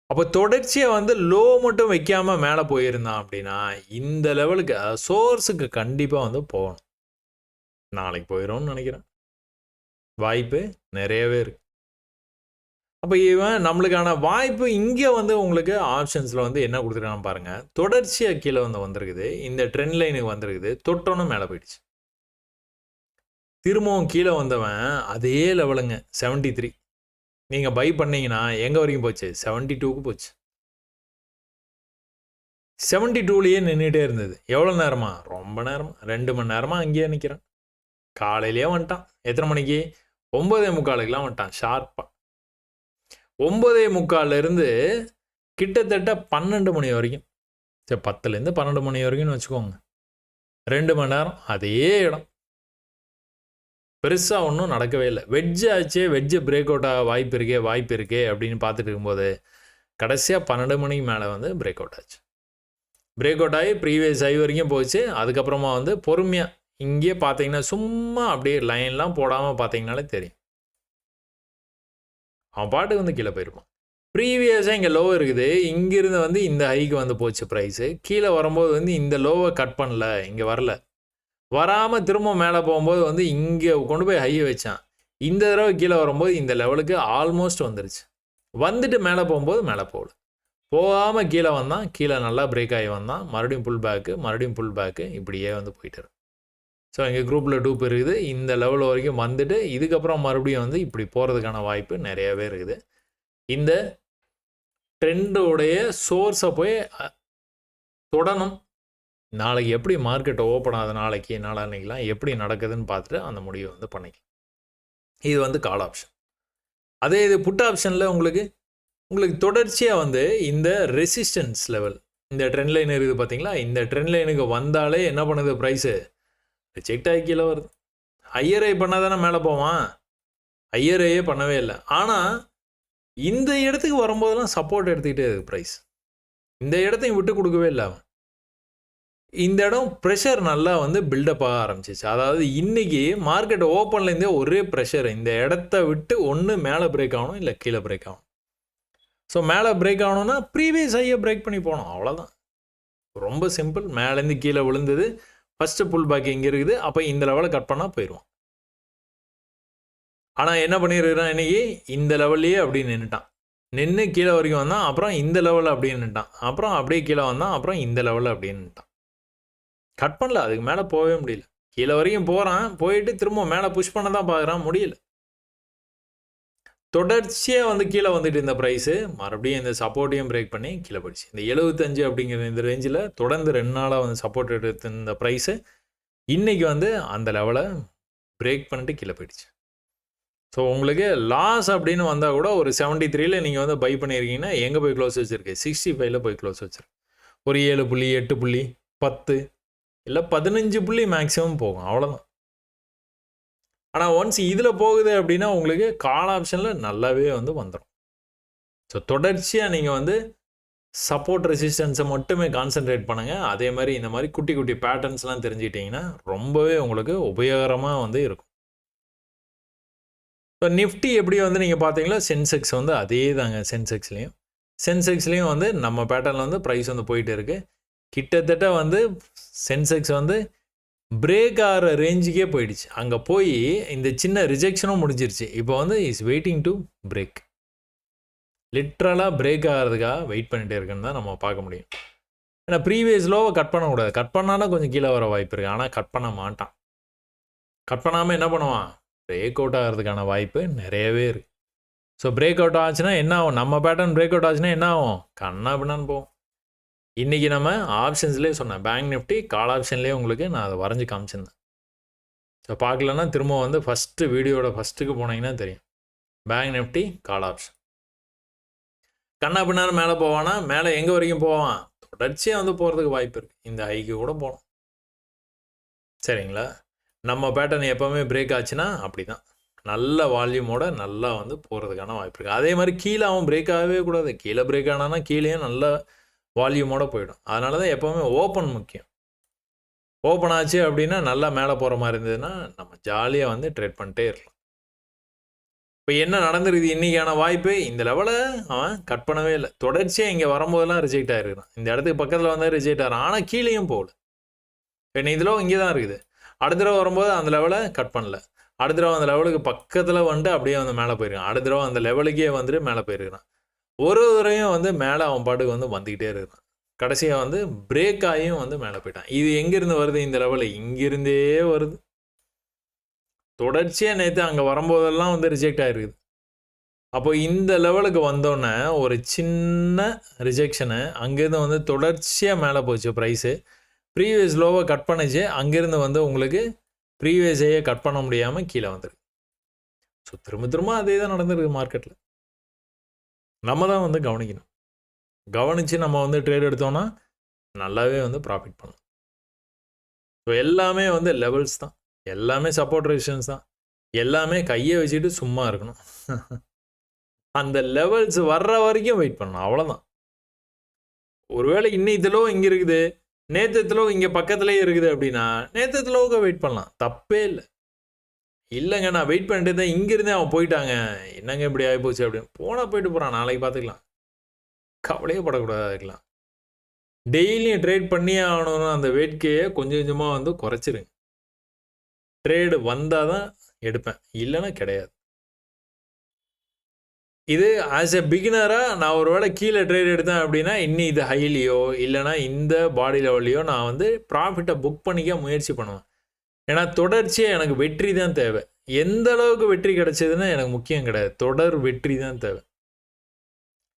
Speaker 1: அப்போ தொடர்ச்சியாக வந்து லோ மட்டும் வைக்காமல் மேலே போயிருந்தான் அப்படின்னா இந்த லெவலுக்கு சோர்ஸுக்கு கண்டிப்பாக வந்து போகணும். நாளைக்கு போயிடும்னு நினைக்கிறேன். வாய்ப்பு நிறையவே இருக்கு. அப்போ இவன் நம்மளுக்கான வாய்ப்பு இங்கே வந்து உங்களுக்கு ஆப்ஷன்ஸில் வந்து என்ன கொடுத்துருக்கான்னு பாருங்கள். தொடர்ச்சியாக கீழே வந்து வந்திருக்குது. இந்த ட்ரெண்ட் லைனுக்கு வந்திருக்குது. தொட்டோன்னு மேலே போயிடுச்சு. திரும்பவும் கீழே வந்தவன் அதே லெவலுங்க 73. நீங்கள் பை பண்ணீங்கன்னா எங்கே வரைக்கும் போச்சு? 72க்கு போச்சு. 72லேயே நின்றுட்டே இருந்தது. எவ்வளோ நேரமா? ரொம்ப நேரமாக 2 மணி நேரமாக அங்கேயே நிற்கிறேன். காலையிலேயே வந்துட்டான். எத்தனை மணிக்கு? 9:45 வந்துட்டான் ஷார்ப்பாக. 9:45 கிட்டத்தட்ட 12 மணி வரைக்கும். சரி 10லேருந்து 12 மணி வரைக்கும்னு வச்சுக்கோங்க. 2 மணி நேரம் அதே இடம். பெருசாக ஒன்றும் நடக்கவே இல்லை. வெஜ்ஜு ஆச்சு. வெஜ்ஜு பிரேக் அவுட் ஆக வாய்ப்பு இருக்கே அப்படின்னு பார்த்துட்டு இருக்கும்போது கடைசியாக 12 மணிக்கு மேலே வந்து பிரேக் அவுட் ஆச்சு. பிரேக் அவுட் ஆகி ப்ரீவியஸ் ஹை வரைக்கும் போச்சு. அதுக்கப்புறமா வந்து பொறுமையாக இங்கேயே பார்த்தீங்கன்னா சும்மா அப்படியே லைன்லாம் போடாமல் பார்த்தீங்கனாலே தெரியும். அவன் பாட்டுக்கு வந்து கீழே போயிருப்பான். ப்ரீவியஸாக இங்கே லோ இருக்குது. இங்கிருந்து வந்து இந்த ஹைக்கு வந்து போச்சு ப்ரைஸு. கீழே வரும்போது வந்து இந்த லோவை கட் பண்ணல. இங்கே வரல. வராமல் திரும்ப மேலே போகும்போது வந்து இங்கே கொண்டு போய் ஹையை வச்சான். இந்த தடவை கீழே வரும்போது இந்த லெவலுக்கு ஆல்மோஸ்ட் வந்துருச்சு. வந்துட்டு மேலே போகும்போது மேலே போகல. போகாமல் கீழே வந்தான். கீழே நல்லா பிரேக் ஆகி வந்தான். மறுபடியும் புல் பேக்கு இப்படியே வந்து போயிட்டார். ஸோ எங்கள் குரூப்பில் 2 பேர் இருக்குது. இந்த லெவல் வரைக்கும் வந்துட்டு இதுக்கப்புறம் மறுபடியும் வந்து இப்படி போகிறதுக்கான வாய்ப்பு நிறையாவே இருக்குது. இந்த ட்ரெண்டோடைய சோர்ஸை போய் தொடணும். நாளைக்கு எப்படி மார்க்கெட் ஓப்பன் ஆகுது, நாளான்னைக்கெலாம் எப்படி நடக்குதுன்னு பார்த்துட்டு அந்த முடிவை வந்து பண்ணிக்கலாம். இது வந்து கால் ஆப்ஷன். அதே இது புட் ஆப்ஷனில் உங்களுக்கு தொடர்ச்சியாக வந்து இந்த ரெசிஸ்டன்ஸ் லெவல், இந்த ட்ரெண்ட் லைன் இருக்குது பார்த்தீங்களா? இந்த ட்ரெண்ட் லைனுக்கு வந்தாலே என்ன பண்ணுது? ப்ரைஸு ரிஜெக்ட் ஆகி கீழே வருது. ஹையர் ஐ பண்ணால் தானே மேலே போவான். ஹையர் ஐயே பண்ணவே இல்லை. ஆனால் இந்த இடத்துக்கு வரும்போதெல்லாம் சப்போர்ட் எடுத்துக்கிட்டே இருக்குது ப்ரைஸ். இந்த இடத்தையும் விட்டு கொடுக்கவே இல்லை அவன். இந்த இடம் ப்ரெஷர் நல்லா வந்து பில்டப் ஆக ஆரம்பிச்சிச்சு. அதாவது இன்றைக்கி மார்க்கெட் ஓப்பன்லேருந்தே ஒரே ப்ரெஷர். இந்த இடத்த விட்டு ஒன்று மேலே பிரேக் ஆகணும், இல்லை கீழே பிரேக் ஆகணும். ஸோ மேலே பிரேக் ஆகணும்னா ப்ரீவியஸ் ஹையை பிரேக் பண்ணி போகணும். அவ்வளோதான். ரொம்ப சிம்பிள். மேலேருந்து கீழே விழுந்தது. ஃபஸ்ட்டு புல் பேக் இங்கே இருக்குது. அப்போ இந்த லெவலை கட் பண்ணால் போயிடுவான். ஆனால் என்ன பண்ணியிருக்கிறான்? இன்றைக்கி இந்த லெவல்லையே அப்படி நின்றுட்டான். நின்று கீழே வரைக்கும் வந்தான். அப்புறம் இந்த லெவலில் அப்படியே நின்றுட்டான். அப்புறம் அப்படியே கீழே வந்தான். அப்புறம் இந்த லெவலில் அப்படியே நின்றுட்டான். கட் பண்ணல. அதுக்கு மேலே போகவே முடியல. கீழே வரைக்கும் போகிறான். போயிட்டு திரும்ப மேலே புஷ் பண்ண தான் பார்க்குறான். முடியல. தொடர்ச்சியாக வந்து கீழே வந்துட்டு இந்த ப்ரைஸு மறுபடியும் இந்த சப்போர்ட்டையும் பிரேக் பண்ணி கீழே போயிடுச்சு. இந்த 75 அப்படிங்கிற இந்த ரேஞ்சில் தொடர்ந்து 2 நாளாக வந்து சப்போர்ட் எடுத்து இந்த ப்ரைஸு இன்றைக்கி வந்து அந்த லெவலை பிரேக் பண்ணிட்டு கீழே போயிடுச்சு. ஸோ உங்களுக்கு லாஸ் அப்படின்னு வந்தால் கூட ஒரு 73ல் நீங்கள் வந்து பை பண்ணியிருக்கீங்கன்னா எங்கே போய் க்ளோஸ் வச்சுருக்கு? 65ல் போய் க்ளோஸ் வச்சுருக்கு. ஒரு 7 புள்ளி 8 புள்ளி 10 இல்லை 15 புள்ளி மேக்ஸிமம் போகும், அவ்வளோதான். ஆனால் ஒன்ஸ் இதில் போகுது அப்படின்னா உங்களுக்கு கால் ஆப்ஷனில் நல்லாவே வந்து வந்துடும். ஸோ தொடர்ச்சியாக நீங்கள் வந்து சப்போர்ட் ரெசிஸ்டன்ஸை மட்டுமே கான்சென்ட்ரேட் பண்ணுங்கள். அதே மாதிரி இந்த மாதிரி குட்டி குட்டி பேட்டர்ன்ஸ்லாம் தெரிஞ்சுக்கிட்டிங்கன்னா ரொம்பவே உங்களுக்கு உபயோகரமாக வந்து இருக்கும். இப்போ நிஃப்டி எப்படி வந்து நீங்கள் பார்த்தீங்களா, சென்செக்ஸ் வந்து அதே தாங்க. சென்செக்ஸ்லேயும் வந்து நம்ம பேட்டர்னில் வந்து ப்ரைஸ் வந்து போயிட்டு இருக்குது. கிட்டத்தட்ட வந்து சென்செக்ஸ் வந்து பிரேக் ஆகிற ரேஞ்சுக்கே போயிடுச்சு. அங்கே போய் இந்த சின்ன ரிஜெக்ஷனும் முடிஞ்சிருச்சு. இப்போ வந்து இஸ் வெயிட்டிங் டு பிரேக். லிட்ரலாக பிரேக் ஆகிறதுக்காக வெயிட் பண்ணிகிட்டே இருக்குன்னு தான் நம்ம பார்க்க முடியும். ஏன்னா ப்ரீவியஸ் லோவை கட் பண்ணக்கூடாது. கட் பண்ணாலும் கொஞ்சம் கீழே வர வாய்ப்பு இருக்குது. ஆனால் கட் பண்ண மாட்டான். கட் பண்ணாமல் என்ன பண்ணுவான்? பிரேக் அவுட் ஆகிறதுக்கான வாய்ப்பு நிறையவே இருக்குது. ஸோ பிரேக் அவுட் ஆச்சுன்னா என்ன ஆகும்? நம்ம பேட்டர்ன் பிரேக் அவுட் ஆச்சுன்னா என்ன ஆகும்? கண்ணா பின்னான்னு போகும். இன்றைக்கி நம்ம ஆப்ஷன்ஸ்லேயே சொன்னேன், பேங்க் நிஃப்டி கால் ஆப்ஷன்லேயே உங்களுக்கு நான் அதை வரைஞ்சி காமிச்சிருந்தேன். ஸோ பார்க்கலன்னா திரும்ப வந்து ஃபஸ்ட்டு வீடியோட ஃபஸ்ட்டுக்கு போனீங்கன்னா தெரியும். பேங்க் நிஃப்டி கால் ஆப்ஷன் கண்ணா பின்னான்னு மேலே போவானா? மேலே எங்கே வரைக்கும் போவான்? தொடர்ச்சியாக வந்து போகிறதுக்கு வாய்ப்பு இருக்குது. இந்த ஹைக்கு கூட போகணும். சரிங்களா? நம்ம பேட்டர்ன் எப்போவுமே பிரேக் ஆச்சுன்னா அப்படி தான் நல்ல வால்யூமோட நல்லா வந்து போகிறதுக்கான வாய்ப்பு இருக்குது. அதே மாதிரி கீழே அவன் பிரேக் ஆகவே கூடாது. கீழே பிரேக் ஆனான்னா கீழேயும் நல்ல வால்யூமோடு போயிடும். அதனால தான் எப்போவுமே ஓப்பன் முக்கியம். ஓப்பன் ஆச்சு அப்படின்னா நல்லா மேலே போகிற மாதிரி இருந்ததுன்னா நம்ம ஜாலியாக வந்து ட்ரேட் பண்ணிட்டே இருக்கலாம். இப்போ என்ன நடந்துருக்குது இன்றைக்கான வாய்ப்பு? இந்த லெவலை அவன் கட் பண்ணவே இல்லை. தொடர்ச்சியாக இங்கே வரும்போதெல்லாம் ரிஜெக்ட் ஆகிருக்கான். இந்த இடத்துக்கு பக்கத்தில் வந்தால் ரிஜெக்ட் ஆகிறான். ஆனால் கீழேயும் போகல. இப்போ இதில் இங்கே தான் இருக்குது. அடுத்த தடவை வரும்போது அந்த லெவலை கட் பண்ணல. அடுத்த தடவை அந்த லெவலுக்கு பக்கத்தில் வந்துட்டு அப்படியே வந்து மேலே போயிருக்கான். அடுத்த தடவை அந்த லெவலுக்கே வந்துட்டு மேலே போயிருக்கான். ஒரு தடவையும் வந்து மேலே அவன் பாட்டுக்கு வந்து வந்துக்கிட்டே இருக்கான். கடைசியாக வந்து பிரேக் ஆகியும் வந்து மேலே போயிட்டான். இது எங்கேருந்து வருது? இந்த லெவலு இங்கிருந்தே வருது. தொடர்ச்சியாக நேற்று அங்கே வரும்போதெல்லாம் வந்து ரிஜெக்ட் ஆகிருக்குது. அப்போ இந்த லெவலுக்கு வந்தோடனே ஒரு சின்ன ரிஜெக்ஷனு அங்கேருந்து வந்து தொடர்ச்சியாக மேலே போச்சு ப்ரைஸு. ப்ரீவியஸ் லோவை கட் பண்ணிச்சு. அங்கேருந்து வந்து உங்களுக்கு ப்ரீவியஸையே கட் பண்ண முடியாமல் கீழே வந்துருக்கு. ஸோ திரும்ப அதே தான் நடந்துருக்கு மார்க்கெட்டில். நம்ம தான் வந்து கவனிக்கணும். கவனித்து நம்ம வந்து ட்ரேட் எடுத்தோன்னா நல்லாவே வந்து ப்ராஃபிட் பண்ணலாம். ஸோ எல்லாமே வந்து லெவல்ஸ் தான். எல்லாமே சப்போர்ட் ரெசிஸ்டன்ஸ் தான். எல்லாமே கையை வச்சுட்டு சும்மா இருக்கணும். அந்த லெவல்ஸ் வர்ற வரைக்கும் வெயிட் பண்ணணும், அவ்வளோதான். ஒருவேளை இன்னைக்கு இங்கே இருக்குது, நேற்று இங்கே பக்கத்துலேயே இருக்குது அப்படின்னா நேற்று வெயிட் பண்ணலாம், தப்பே இல்லை. இல்லைங்க நான் வெயிட் பண்ணிட்டு தான் இங்கேருந்தே அவன் போயிட்டாங்க, என்னங்க இப்படி ஆகிப்போச்சு அப்படின்னு. போனால் போயிட்டு போகிறான், நாளைக்கு பார்த்துக்கலாம், கவலையே படக்கூடாது. இருக்கலாம் டெய்லியும் ட்ரேட் பண்ணியே ஆகணும்னு அந்த வேட்கையை கொஞ்சம் கொஞ்சமாக வந்து குறைச்சிருங்க. ட்ரேடு வந்தால் தான் எடுப்பேன், இல்லைன்னா கிடையாது. இது ஆஸ் எ பிகினராக நான் ஒரு வேளை கீழே ட்ரேட் எடுத்தேன் அப்படின்னா இன்னும் இது ஹைலியோ இல்லைனா இந்த பாடி லெவல்லையோ நான் வந்து ப்ராஃபிட்டை புக் பண்ணிக்க முயற்சி பண்ணுவேன். ஏன்னா தொடர்ச்சியாக எனக்கு வெற்றி தான் தேவை. எந்த அளவுக்கு வெற்றி கிடைச்சதுன்னா எனக்கு முக்கியம் கிடையாது, தொடர் வெற்றி தான் தேவை.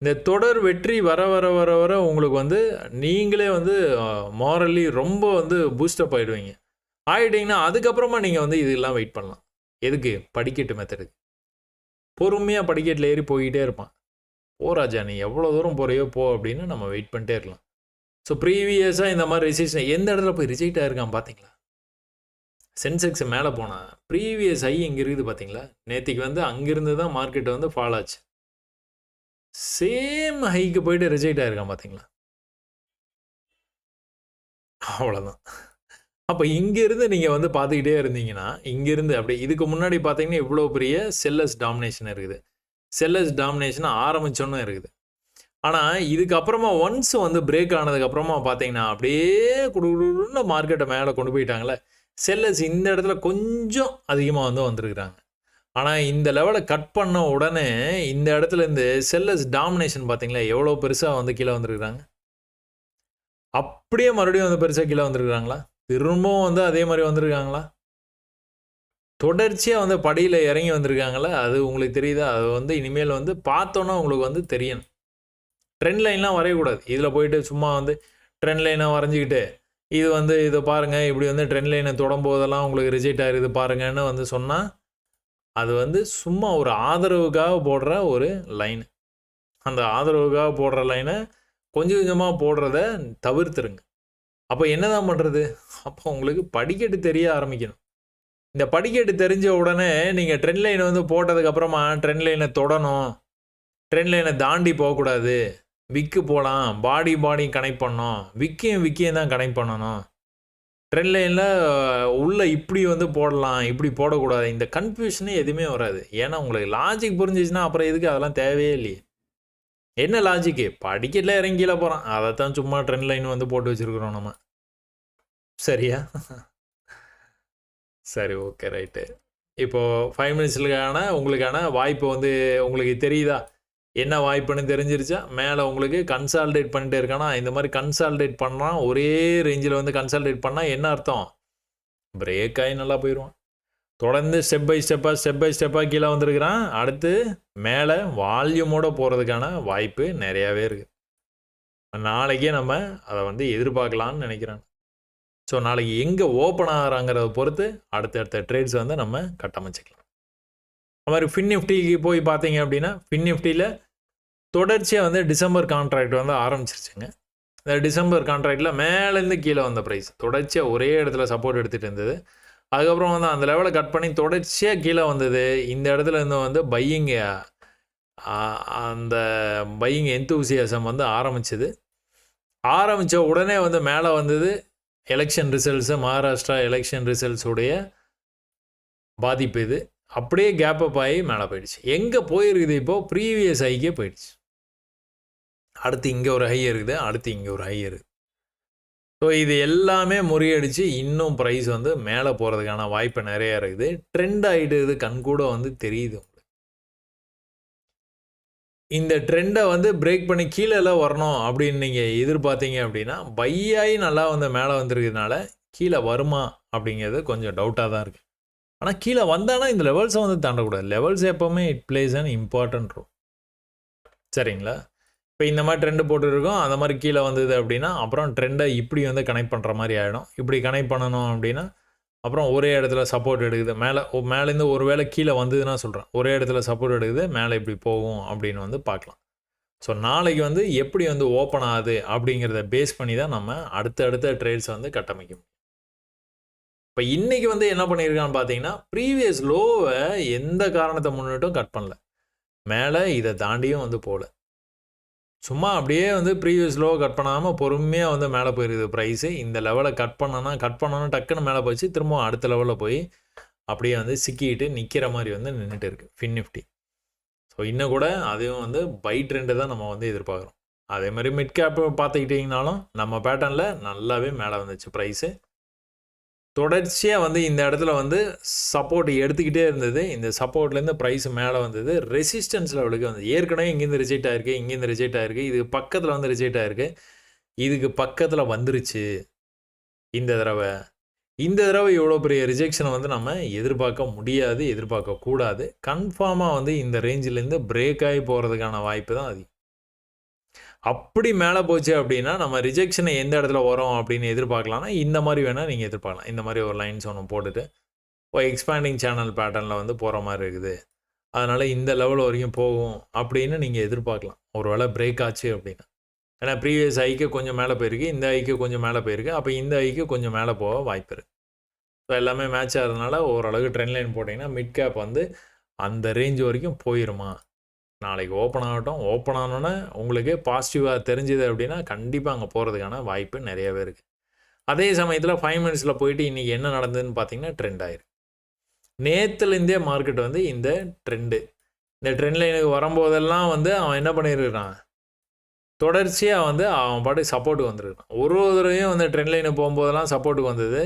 Speaker 1: இந்த தொடர் வெற்றி வர வர வர வர உங்களுக்கு வந்து நீங்களே வந்து மாரலி ரொம்ப வந்து பூஸ்டப் ஆகிடுவீங்க. ஆகிட்டிங்கன்னா அதுக்கப்புறமா நீங்கள் வந்து இதெல்லாம் வெயிட் பண்ணலாம். எதுக்கு? படிக்கட்டு மெத்தடுக்கு. பொறுமையாக படிக்கட்டில் ஏறி போய்கிட்டே இருப்பான். ராஜா நீ எவ்வளோ தூரம் போகிறையோ போ அப்படின்னு நம்ம வெயிட் பண்ணிட்டே இருக்கலாம். ஸோ ப்ரீவியஸாக இந்த மாதிரி ரிஜெக்ஷன் எந்த இடத்துல போய் ரிஜெக்ட் ஆகிருக்கான் பார்த்தீங்களா? சென்செக்ஸ் மேலே போனால் ப்ரீவியஸ் ஹை இங்கே இருக்குது பார்த்தீங்களா? நேற்றுக்கு வந்து அங்கேருந்து தான் மார்க்கெட் வந்து ஃபால் ஆச்சு. சேம் ஹைக்கு போயிட்டு ரிஜெக்ட் ஆகிருக்கான் பார்த்தீங்களா? அவ்வளோதான். அப்போ இங்கேருந்து நீங்கள் வந்து பார்த்துக்கிட்டே இருந்தீங்கன்னா இங்கேருந்து அப்படியே இதுக்கு முன்னாடி பார்த்தீங்கன்னா இவ்வளோ பெரிய செல்லர்ஸ் டாமினேஷன் இருக்குது. செல்லர்ஸ் டாமினேஷன் ஆரம்பித்தோன்னு இருக்குது. ஆனால் இதுக்கப்புறமா ஒன்ஸ் வந்து பிரேக் ஆனதுக்கப்புறமா பார்த்தீங்கன்னா அப்படியே குடுகுடுன்னு மார்க்கெட்டை மேலே கொண்டு போயிட்டாங்களே. செல்லர்ஸ் இந்த இடத்துல கொஞ்சம் அதிகமாக வந்து வந்திருக்கிறாங்க. ஆனால் இந்த லெவலை கட் பண்ண உடனே இந்த இடத்துல இருந்து செல்லர்ஸ் டாமினேஷன் பார்த்தீங்களா எவ்வளோ பெருசாக வந்து கீழே வந்துருக்குறாங்க. அப்படியே மறுபடியும் வந்து பெருசாக கீழே வந்துருக்குறாங்களா? திரும்பவும் வந்து அதே மாதிரி வந்திருக்காங்களா? தொடர்ச்சியாக வந்து படியில் இறங்கி வந்திருக்காங்களா? அது உங்களுக்கு தெரியுதா? அது வந்து இனிமேல் வந்து பார்த்தோன்னா உங்களுக்கு வந்து தெரியணும். ட்ரெண்ட் லைன்லாம் வரையக்கூடாது. இதில் போயிட்டு சும்மா வந்து ட்ரெண்ட் லைனாக வரைஞ்சிக்கிட்டு இது வந்து இதை பாருங்கள் இப்படி வந்து ட்ரெண்ட் லைனை தொடரும்போதெல்லாம் உங்களுக்கு ரிஜெக்ட் ஆகிருது பாருங்கன்னு வந்து சொன்னால் அது வந்து சும்மா ஒரு ஆதரவுக்காக போடுற ஒரு லைன். அந்த ஆதரவுக்காக போடுற லைனை கொஞ்சம் கொஞ்சமாக போடுறத தவிர்த்துருங்க. அப்போ என்னதான் பண்ணுறது? அப்போ உங்களுக்கு படிக்கட்டு தெரிய ஆரம்பிக்கணும். இந்த படிக்கட்டு தெரிஞ்ச உடனே நீங்கள் ட்ரெண்ட் லைனை வந்து போட்டதுக்கப்புறமா ட்ரெண்ட் லைனை தொடணும், ட்ரெண்ட் லைனை தாண்டி போகக்கூடாது, விக்கு போகலாம், பாடி கனெக்ட் பண்ணணும், விக்கையும் தான் கனெக்ட் பண்ணணும், ட்ரெண்ட் லைனில் உள்ளே இப்படி வந்து போடலாம், இப்படி போடக்கூடாது, இந்த கன்ஃபியூஷனே எதுவுமே வராது. ஏன்னா உங்களுக்கு லாஜிக் புரிஞ்சிச்சுன்னா அப்புறம் எதுக்கு அதெல்லாம் தேவையே இல்லையே. என்ன லாஜிக்கு? படிக்கட்டில் இறங்கி கீழே போகிறான், அதை தான் சும்மா ட்ரெண்ட் லைன் வந்து போட்டு வச்சுருக்குறோம் நம்ம. சரியா? சரி, ஓகே, ரைட்டு. இப்போது 5 மினிட்ஸுக்கான உங்களுக்கான வாய்ப்பு வந்து உங்களுக்கு தெரியுதா? என்ன வாய்ப்புன்னு தெரிஞ்சிருச்சா? மேலே உங்களுக்கு கன்சால்டேட் பண்ணிட்டே இருக்கானா? இந்த மாதிரி கன்சால்டேட் பண்ணால் ஒரே ரேஞ்சில் வந்து கன்சால்டேட் பண்ணால் என்ன அர்த்தம்? பிரேக் ஆகி நல்லா போயிடுவான். தொடர்ந்து ஸ்டெப் பை ஸ்டெப்பாக கீழே வந்திருக்கிறான். அடுத்து மேலே வால்யூமோடு போகிறதுக்கான வாய்ப்பு நிறையாவே இருக்குது. நாளைக்கே நம்ம அதை வந்து எதிர்பார்க்கலான்னு நினைக்கிறேன். ஸோ நாளைக்கு எங்கே ஓப்பன் ஆகிறாங்கிறத பொறுத்து அடுத்தடுத்த ட்ரேட்ஸ் வந்து நம்ம கட்டமைச்சிக்கலாம். அது மாதிரி ஃபின் நிஃப்டிக்கு போய் பார்த்தீங்க அப்படின்னா, ஃபின் நிஃப்டியில் தொடர்ச்சியாக வந்து டிசம்பர் கான்ட்ராக்ட் வந்து ஆரம்பிச்சிருச்சுங்க. இந்த டிசம்பர் கான்ட்ராக்டில் மேலேருந்து கீழே வந்த ப்ரைஸ் தொடர்ச்சியாக ஒரே இடத்துல சப்போர்ட் எடுத்துகிட்டு இருந்தது. அதுக்கப்புறம் வந்து அந்த லெவலை கட் பண்ணி தொடர்ச்சியாக கீழே வந்தது. இந்த இடத்துல இருந்து வந்து அந்த பையிங் எந்தூசியாசம் வந்து ஆரம்பித்த உடனே வந்து மேலே வந்தது எலெக்ஷன் ரிசல்ட்ஸு, மகாராஷ்டிரா எலெக்ஷன் ரிசல்ட்ஸுடைய பாதிப்பு இது. அப்படியே கேப் அப் ஆகி மேலே போயிடுச்சு. எங்கே போயிருக்குது இப்போது? ப்ரீவியஸ் ஹைக்கே போயிடுச்சு. அடுத்து இங்கே ஒரு ஹை இருக்குது, அடுத்து இங்கே ஒரு ஹை இருக்குது. ஸோ இது எல்லாமே முறியடிச்சு இன்னும் ப்ரைஸ் வந்து மேலே போகிறதுக்கான வாய்ப்பு நிறையா இருக்குது. ட்ரெண்ட் ஆகிடுது, கண்கூட வந்து தெரியுது. இந்த ட்ரெண்டை வந்து பிரேக் பண்ணி கீழெல்லாம் வரணும் அப்படின்னு நீங்கள் எதிர்பார்த்தீங்க அப்படின்னா, பையாகி நல்லா வந்து மேலே வந்துருக்கிறதுனால கீழே வருமா அப்படிங்கிறது கொஞ்சம் டவுட்டாக தான் இருக்குது. ஆனால் கீழே வந்தானா இந்த லெவல்ஸை வந்து தாண்டக்கூடாது. லெவல்ஸ் எப்போவுமே it plays an important role. சரிங்களா? இப்போ இந்த மாதிரி ட்ரெண்டு போட்டுருக்கோம், அந்த மாதிரி கீழே வந்தது அப்படின்னா அப்புறம் ட்ரெண்டை இப்படி வந்து கனெக்ட் பண்ணுற மாதிரி ஆகிடும். இப்படி கனெக்ட் பண்ணணும் அப்படின்னா அப்புறம் ஒரே இடத்துல சப்போர்ட் எடுக்குது, மேலேருந்து ஒரு வேளை கீழே வந்ததுன்னா சொல்கிறேன், ஒரே இடத்துல சப்போர்ட் எடுக்குது, மேலே இப்படி போகும் அப்படின்னு வந்து பார்க்கலாம். ஸோ நாளைக்கு வந்து எப்படி வந்து ஓப்பன் ஆகுது அப்படிங்கிறத பேஸ் பண்ணி தான் நம்ம அடுத்த ட்ரேட்ஸ் வந்து கட்டமைக்க முடியும். இப்போ இன்றைக்கி வந்து என்ன பண்ணியிருக்கான்னு பார்த்தீங்கன்னா, ப்ரீவியஸ் லோவை எந்த காரணத்தை முன்னிட்டும் கட் பண்ணல, மேலே இதை தாண்டியும் வந்து போகல, சும்மா அப்படியே வந்து ப்ரீவியஸ் லோவை கட் பண்ணாமல் பொறுமையாக வந்து மேலே போயிருக்குது ப்ரைஸு. இந்த லெவலை கட் பண்ணோன்னா டக்குன்னு மேலே போயிடுச்சு, திரும்ப அடுத்த லெவலில் போய் அப்படியே வந்து சிக்கிட்டு நிற்கிற மாதிரி வந்து நின்றுட்டு இருக்குது ஃபின் நிஃப்டி. ஸோ இன்னும் கூட அதுவும் வந்து பை ட்ரெண்டு தான் நம்ம வந்து எதிர்பார்க்குறோம். அதே மாதிரி மிட் கேப் பார்த்துக்கிட்டிங்கனாலும் நம்ம பேட்டர்னில் நல்லாவே மேலே வந்துச்சு ப்ரைஸு. தொடர்ச்சியாக வந்து இந்த இடத்துல வந்து சப்போர்ட் எடுத்துக்கிட்டே இருந்தது. இந்த சப்போர்ட்லேருந்து ப்ரைஸ் மேலே வந்தது, ரெசிஸ்டன்ஸ் லெவலுக்கு வந்து ஏற்கனவே இங்கேருந்து ரிஜெக்ட் ஆகிருக்கு, இங்கேருந்து ரிஜெக்ட் ஆகிருக்கு, இதுக்கு பக்கத்தில் வந்து ரிஜெக்ட் ஆகிருக்கு, இதுக்கு பக்கத்தில் வந்துருச்சு. இந்த தடவை இவ்வளோ பெரிய ரிஜெக்ஷனை வந்து நம்ம எதிர்பார்க்க முடியாது, எதிர்பார்க்கக்கூடாது. கன்ஃபார்மாக வந்து இந்த ரேஞ்சிலேருந்து பிரேக் ஆகி போகிறதுக்கான வாய்ப்பு தான் அதிகம். அப்படி மேலே போச்சு அப்படின்னா நம்ம ரிஜெக்ஷனை எந்த இடத்துல வரும் அப்படின்னு எதிர்பார்க்கலாம்னா இந்த மாதிரி வேணால் நீங்கள் எதிர்பார்க்கலாம். இந்த மாதிரி ஒரு லைன்ஸ் ஒன்று போட்டுட்டு இப்போ எக்ஸ்பேண்டிங் சேனல் பேட்டர்னில் வந்து போகிற மாதிரி இருக்குது, அதனால் இந்த லெவல் வரைக்கும் போகும் அப்படின்னு நீங்கள் எதிர்பார்க்கலாம். ஒரு வேளை பிரேக் ஆச்சு அப்படின்னா, ஏன்னா ப்ரீவியஸ் ஐக்கு கொஞ்சம் மேலே போயிருக்கு, இந்த ஐக்கு கொஞ்சம் மேலே போயிருக்கு, அப்போ இந்த ஐக்கு கொஞ்சம் மேலே போக வாய்ப்பு இருக்குது. ஸோ எல்லாமே மேட்ச் ஆகிறதுனால ஓரளவுக்கு ட்ரெண்ட் லைன் போட்டிங்கன்னா மிட் கேப் வந்து அந்த ரேஞ்ச் வரைக்கும் போயிருமா. நாளைக்கு ஓப்பன் ஆகட்டும், ஓப்பன் ஆனோன்னே உங்களுக்கு பாசிட்டிவாக தெரிஞ்சுது அப்படின்னா கண்டிப்பாக அங்கே போகிறதுக்கான வாய்ப்பு நிறையவே இருக்குது. அதே சமயத்தில் 5 மினிட்ஸில் போயிட்டு இன்றைக்கி என்ன நடந்ததுன்னு பார்த்தீங்கன்னா ட்ரெண்ட் ஆயிருக்கு. நேற்றுலேருந்தே மார்க்கெட் வந்து இந்த ட்ரெண்ட் லைனுக்கு வரும்போதெல்லாம் வந்து அவன் என்ன பண்ணியிருக்கிறான், தொடர்ச்சியாக வந்து அவன் பாட்டுக்கு சப்போர்ட்டுக்கு வந்துருக்கான். ஒரு தடவையும் வந்து ட்ரெண்ட் லைனு போகும்போதெல்லாம் சப்போர்ட்டுக்கு வந்தது.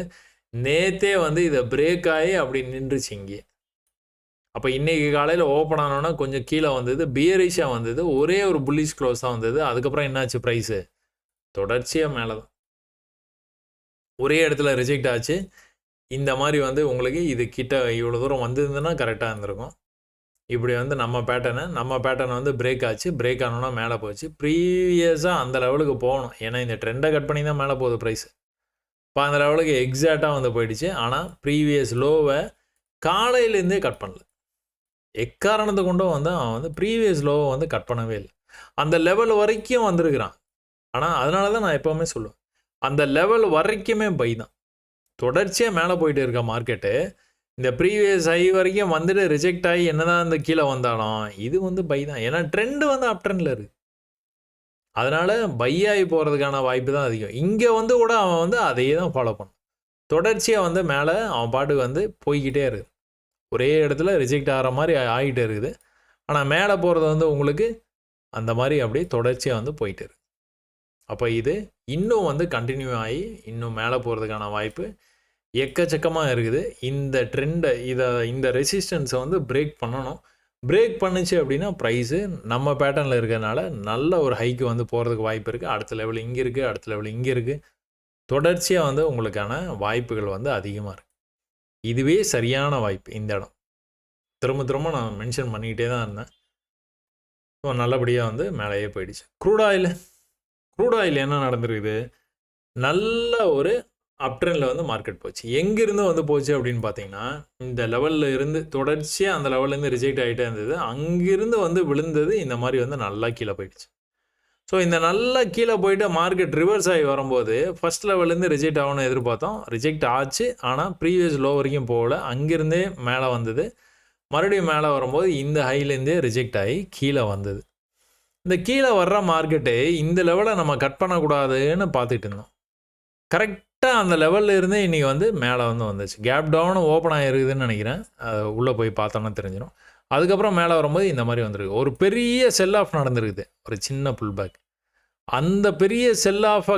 Speaker 1: நேற்றே வந்து இதை பிரேக் ஆகி அப்படி நின்றுச்சு இங்கே. அப்போ இன்றைக்கி காலையில் ஓப்பன் ஆனோன்னா கொஞ்சம் கீழே வந்தது, பியரிஷாக வந்தது, ஒரே ஒரு புல்லிஷ் க்ளோஸ் தான் வந்தது. அதுக்கப்புறம் என்னாச்சு, ப்ரைஸு தொடர்ச்சியாக மேலே தான், ஒரே இடத்துல ரிஜெக்ட் ஆச்சு. இந்த மாதிரி வந்து உங்களுக்கு இது கிட்ட இவ்வளோ தூரம் வந்திருந்ததுன்னா கரெக்டாக இருந்திருக்கும். இப்படி வந்து நம்ம பேட்டர்னை வந்து பிரேக் ஆச்சு, பிரேக் ஆனோன்னா மேலே போச்சு. ப்ரீவியஸாக அந்த லெவலுக்கு போகணும், ஏன்னா இந்த ட்ரெண்டை கட் பண்ணி தான் மேலே போகுது ப்ரைஸு. இப்போ அந்த லெவலுக்கு எக்ஸாக்டாக வந்து போயிடுச்சு. ஆனால் ப்ரீவியஸ் லோவை காலையிலேருந்தே கட் பண்ணல, எக்காரணத்தை கொண்டும் வந்து அவன் வந்து ப்ரீவியஸ் லோவை வந்து கட் பண்ணவே இல்லை. அந்த லெவல் வரைக்கும் வந்திருக்கிறான். ஆனால் அதனால தான் நான் எப்போவுமே சொல்லுவேன், அந்த லெவல் வரைக்குமே பை தான். தொடர்ச்சியாக மேலே போயிட்டு இருக்க மார்க்கெட்டு இந்த ப்ரீவியஸ் ஹை வரைக்கும் வந்துட்டு ரிஜெக்ட் ஆகி என்னதான் இந்த கீழே வந்தாலும் இது வந்து பை தான். ஏன்னா ட்ரெண்டு வந்து அப் ட்ரெண்டில் இருக்குது. அதனால் பை ஆகி போகிறதுக்கான வாய்ப்பு தான் அதிகம். இங்கே வந்து கூட அவன் வந்து அதையே தான் ஃபாலோ பண்ணான். தொடர்ச்சியாக வந்து மேலே அவன் பாட்டுக்கு வந்து போய்கிட்டே இருக்குது. ஒரே இடத்துல ரிஜெக்ட் ஆகிற மாதிரி ஆகிட்டே இருக்குது. ஆனால் மேலே போகிறது வந்து உங்களுக்கு அந்த மாதிரி அப்படியே தொடர்ச்சியாக வந்து போயிட்டு இருக்குது. அப்போ இது இன்னும் வந்து கண்டினியூ ஆகி இன்னும் மேலே போகிறதுக்கான வாய்ப்பு எக்கச்சக்கமாக இருக்குது. இந்த ட்ரெண்டை இந்த ரெசிஸ்டன்ஸை வந்து பிரேக் பண்ணணும். பிரேக் பண்ணுச்சு அப்படின்னா ப்ரைஸு நம்ம பேட்டர்னில் இருக்கிறதுனால நல்ல ஒரு ஹைக்கு வந்து போகிறதுக்கு வாய்ப்பு இருக்குது. அடுத்த லெவல் இங்கே இருக்குது, அடுத்த லெவல் இங்கே இருக்குது. தொடர்ச்சியாக வந்து உங்களுக்கான வாய்ப்புகள் வந்து அதிகமாக இருக்குது. இதுவே சரியான வாய்ப்பு. இந்த இடம் திரும்ப திரும்ப நான் மென்ஷன் பண்ணிக்கிட்டே தான் இருந்தேன். ஸோ நல்லபடியாக வந்து மேலேயே போயிடுச்சு. க்ரூட் ஆயில் என்ன நடந்திருக்குது, நல்ல ஒரு அப்ட்ரெண்டில் வந்து மார்க்கெட் போச்சு. எங்கேருந்து வந்து போச்சு அப்படின்னு பார்த்தீங்கன்னா, இந்த லெவலில் இருந்து தொடர்ச்சியாக அந்த லெவல்லேருந்து ரிஜெக்ட் ஆகிட்டே இருந்தது. அங்கேருந்து வந்து விழுந்தது இந்த மாதிரி வந்து நல்லா கீழே போயிடுச்சு. ஸோ இந்த நல்லா கீழே போயிட்டு மார்க்கெட் ரிவர்ஸ் ஆகி வரும்போது ஃபஸ்ட் லெவல்லேருந்து ரிஜெக்ட் ஆகணும்னு எதிர்பார்த்தோம். ரிஜெக்ட் ஆச்சு. ஆனால் ப்ரீவியஸ் லோ வரைக்கும் போகல. அங்கேருந்தே மேலே வந்தது. மறுபடியும் மேலே வரும்போது இந்த ஹைலேருந்தே ரிஜெக்ட் ஆகி கீழே வந்தது. இந்த கீழே வர்ற மார்க்கெட்டு இந்த லெவலை நம்ம கட் பண்ணக்கூடாதுன்னு பார்த்துட்டு இருந்தோம். கரெக்டாக அந்த லெவலில் இருந்தே இன்றைக்கி வந்து மேலே வந்து வந்துச்சு. கேப் டவுன் ஓப்பன் ஆகிருக்குதுன்னு நினைக்கிறேன். உள்ளே போய் பார்த்தோன்னா தெரிஞ்சிடும். அதுக்கப்புறம் மேலே வரும்போது இந்த மாதிரி வந்துருக்கு. ஒரு பெரிய செல் ஆஃப் நடந்துருக்குது. ஒரு சின்ன புல் பேக். அந்த பெரிய செல் ஆஃபை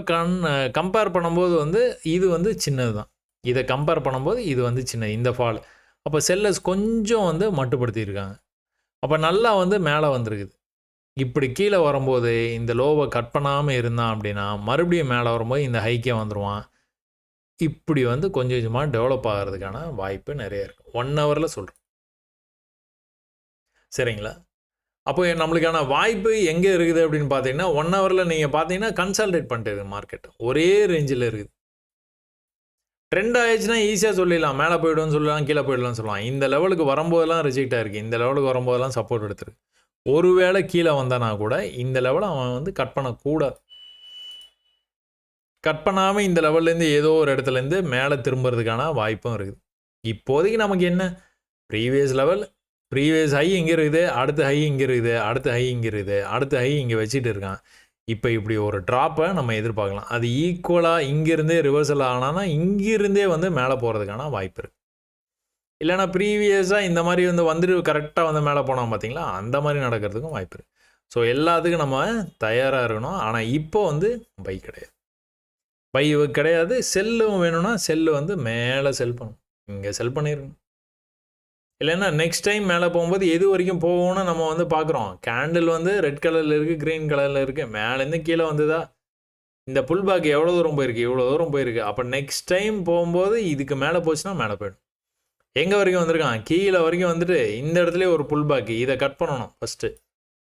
Speaker 1: கம்பேர் பண்ணும்போது வந்து இது வந்து சின்னது தான். இதை கம்பேர் பண்ணும்போது இது வந்து சின்னது. இந்த ஃபால் அப்போ செல்லர்ஸ் கொஞ்சம் வந்து மட்டுப்படுத்தியிருக்காங்க. அப்போ நல்லா வந்து மேலே வந்திருக்குது. இப்படி கீழே வரும்போது இந்த லோவை கட் பண்ணாமல் இருந்தான் அப்படின்னா மறுபடியும் மேலே வரும்போது இந்த ஹைக்கே வந்துடுவான். இப்படி வந்து கொஞ்சம் கொஞ்சமாக டெவலப் ஆகிறதுக்கான வாய்ப்பு நிறைய இருக்குது. 1 ஹவரில் சொல்கிறேன். சரிங்களா? அப்போ நம்மளுக்கான வாய்ப்பு எங்கே இருக்குது அப்படின்னு பார்த்தீங்கன்னா 1 ஹவரில் நீங்கள் பார்த்தீங்கன்னா கன்சால்டேட் பண்ணிட்டு மார்க்கெட் ஒரே ரேஞ்சில் இருக்குது. ட்ரெண்ட் ஆயிடுச்சுன்னா ஈஸியாக சொல்லிடலாம். மேலே போய்டும்னு சொல்லலாம், கீழே போய்டலாம்னு சொல்லலாம். இந்த லெவலுக்கு வரும்போதெல்லாம் ரிஜெக்ட் ஆகிருக்கு. இந்த லெவலுக்கு வரும்போதெல்லாம் சப்போர்ட் எடுத்துருக்கு. ஒருவேளை கீழே வந்தானா கூட இந்த லெவலை அவன் வந்து கட் பண்ணக்கூடாது. கட் பண்ணாமல் இந்த லெவல்லேருந்து ஏதோ ஒரு இடத்துலேருந்து மேலே திரும்புறதுக்கான வாய்ப்பும் இருக்குது. இப்போதைக்கு நமக்கு என்ன, ப்ரீவியஸ் லெவல், ப்ரீவியஸ் ஹை இங்கே இருக்குது, அடுத்த ஹை இங்கே இருக்குது, அடுத்த ஹை இங்கே இருக்குது, அடுத்த ஹை இங்கே வச்சுட்டு இருக்கான். இப்போ இப்படி ஒரு ட்ராப்பை நம்ம எதிர்பார்க்கலாம். அது ஈக்குவலாக இங்கேருந்தே ரிவர்சல் ஆனான்னா இங்கிருந்தே வந்து மேலே போகிறதுக்கான வாய்ப்பு இருக்குது. இல்லைனா ப்ரீவியஸாக இந்த மாதிரி வந்து வந்துட்டு கரெக்டாக வந்து மேலே போனோம் பார்த்தீங்களா, அந்த மாதிரி நடக்கிறதுக்கும் வாய்ப்பு இருக்குது. ஸோ எல்லாத்துக்கும் நம்ம தயாராக இருக்கணும். ஆனால் இப்போ வந்து பை கிடையாது. பை கிடையாது. செல்லும் வேணும்னா செல்லு வந்து மேலே செல் பண்ணணும். இங்கே செல் பண்ணிடணும். இல்லைன்னா நெக்ஸ்ட் டைம் மேலே போகும்போது எது வரைக்கும் போகும்னு நம்ம வந்து பார்க்குறோம். கேண்டில் வந்து ரெட் கலரில் இருக்குது, க்ரீன் கலரில் இருக்குது. மேலேருந்து கீழே வந்ததா, இந்த புல் பேக் எவ்வளோ தூரம் போயிருக்கு, இவ்வளோ தூரம் போயிருக்கு. அப்போ நெக்ஸ்ட் டைம் போகும்போது இதுக்கு மேலே போச்சுன்னா மேலே போயிடும். எங்கே வரைக்கும் வந்திருக்கான், கீழே வரைக்கும் வந்துட்டு இந்த இடத்துல ஒரு புல் பேக்கு. இதை கட் பண்ணணும் ஃபஸ்ட்டு.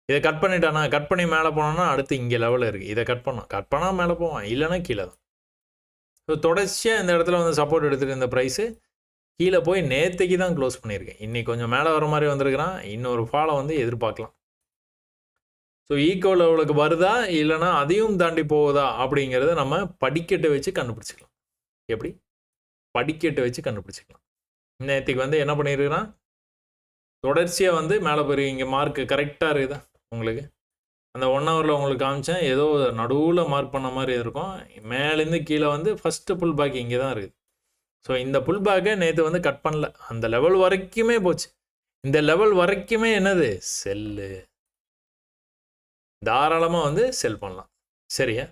Speaker 1: இதை கட் பண்ணிட்டானா, கட் பண்ணி மேலே போனோன்னா அடுத்து இங்கே லெவலில் இருக்குது. இதை கட் பண்ணணும். கட் பண்ணால் மேலே போவான், இல்லைன்னா கீழே தான். ஸோ தொடர்ச்சியாக இந்த இடத்துல வந்து சப்போர்ட் எடுத்துகிட்டு இந்த ப்ரைஸு கீழே போய் நேற்றுக்கு தான் க்ளோஸ் பண்ணியிருக்கேன். இன்றைக்கி கொஞ்சம் மேலே வர மாதிரி வந்திருக்கிறான். இன்னொரு ஃபாலை வந்து எதிர்பார்க்கலாம். ஸோ ஈக்குவல் லெவலுக்கு வருதா இல்லைனா அதையும் தாண்டி போகுதா அப்படிங்கிறத நம்ம படிக்கட்டை வச்சு கண்டுபிடிச்சிக்கலாம். எப்படி படிக்கட்டை வச்சு கண்டுபிடிச்சிக்கலாம். நேற்றுக்கு வந்து என்ன பண்ணியிருக்கிறான், தொடர்ச்சியாக வந்து மேலே போய் இங்கே மார்க்கு கரெக்டாக இருக்குதா உங்களுக்கு. அந்த 1 ஹவரில் உங்களுக்கு காமிச்சேன். ஏதோ நடுவில் மார்க் பண்ண மாதிரி இருக்கும். மேலேருந்து கீழே வந்து ஃபஸ்ட்டு புல் பேக் இங்கே தான் இருக்குது. ஸோ இந்த புல் பேக்கை நேற்று வந்து கட் பண்ணல. அந்த லெவல் வரைக்குமே போச்சு. இந்த லெவல் வரைக்குமே என்னது, செல்லு. தாராளமாக வந்து செல் பண்ணலாம். சரியா?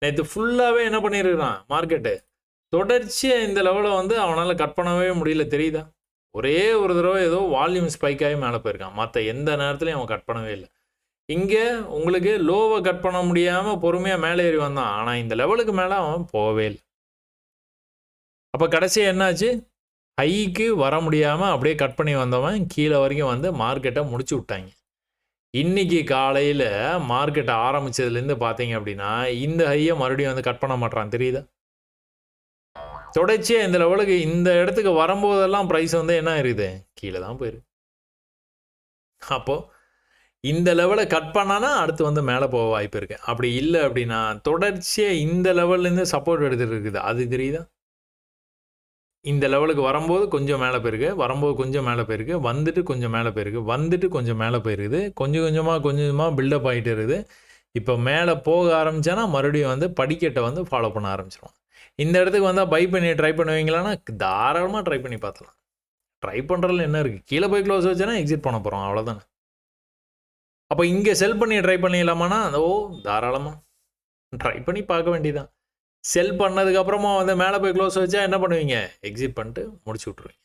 Speaker 1: நேற்று ஃபுல்லாகவே என்ன பண்ணியிருக்கிறான் மார்க்கெட்டு, தொடர்ச்சியாக இந்த லெவலை வந்து அவனால் கட் பண்ணவே முடியல. தெரியுதா? ஒரே ஒரு தடவை ஏதோ வால்யூம் ஸ்பைக் ஆகி மேலே போயிருக்கான். மற்ற எந்த நேரத்துலையும் அவன் கட் பண்ணவே இல்லை. இங்கே உங்களுக்கு லோவை கட் பண்ண முடியாமல் பொறுமையாக மேலே ஏறி வந்தான். ஆனால் இந்த லெவலுக்கு மேலே அவன் போகவே இல்லை. அப்போ கடைசியாக என்னாச்சு, ஹைக்கு வர முடியாமல் அப்படியே கட் பண்ணி வந்தவன் கீழே வரைக்கும் வந்து மார்க்கெட்டை முடிச்சு விட்டாங்க. இன்றைக்கி காலையில் மார்க்கெட்டை ஆரம்பித்ததுலேருந்து பார்த்தீங்க அப்படின்னா இந்த ஹையை மறுபடியும் வந்து கட் பண்ண மாட்டான். தெரியுதா? தொடர்ச்சியாக இந்த லெவலுக்கு இந்த இடத்துக்கு வரும்போதெல்லாம் ப்ரைஸ் வந்து என்ன இருக்குது, கீழே தான் போயிருக்கு. அப்போது இந்த லெவலை கட் பண்ணானா அடுத்து வந்து மேலே போக வாய்ப்பு இருக்குது. அப்படி இல்லை அப்படின்னா தொடர்ச்சியாக இந்த லெவல்லேருந்து சப்போர்ட் எடுத்துகிட்டு இருக்குது. அது தெரியுதா? இந்த லெவலுக்கு வரும்போது கொஞ்சம் மேலே போயிருக்கு, வரும்போது கொஞ்சம் மேலே போயிருக்கு, வந்துட்டு கொஞ்சம் மேலே போயிருக்கு, வந்துட்டு கொஞ்சம் மேலே போயிருக்குது, கொஞ்சம் கொஞ்சமாக பில்டப் ஆகிட்டு இருக்குது. இப்போ மேலே போக ஆரம்பித்தானா மறுபடியும் வந்து படிக்கட்டை வந்து ஃபாலோ பண்ண ஆரம்பிச்சிடும். இந்த இடத்துக்கு வந்தால் பை பண்ணி ட்ரை பண்ணுவீங்களான்னா தாராளமாக ட்ரை பண்ணி பார்த்துலாம். ட்ரை பண்ணுறதுல என்ன இருக்குது? கீழே போய் க்ளோஸ் வச்சேன்னா எக்ஸிட் பண்ண போகிறோம், அவ்வளோதானே. அப்போ இங்கே செல் பண்ணி ட்ரை பண்ணிடலாமான்னா தாராளமாக ட்ரை பண்ணி பார்க்க வேண்டியதான். செல் பண்ணதுக்கப்புறமா வந்து மேலே போய் க்ளோஸ் வச்சா என்ன பண்ணுவீங்க? எக்ஸிட் பண்ணிட்டு முடிச்சு விட்ருவீங்க.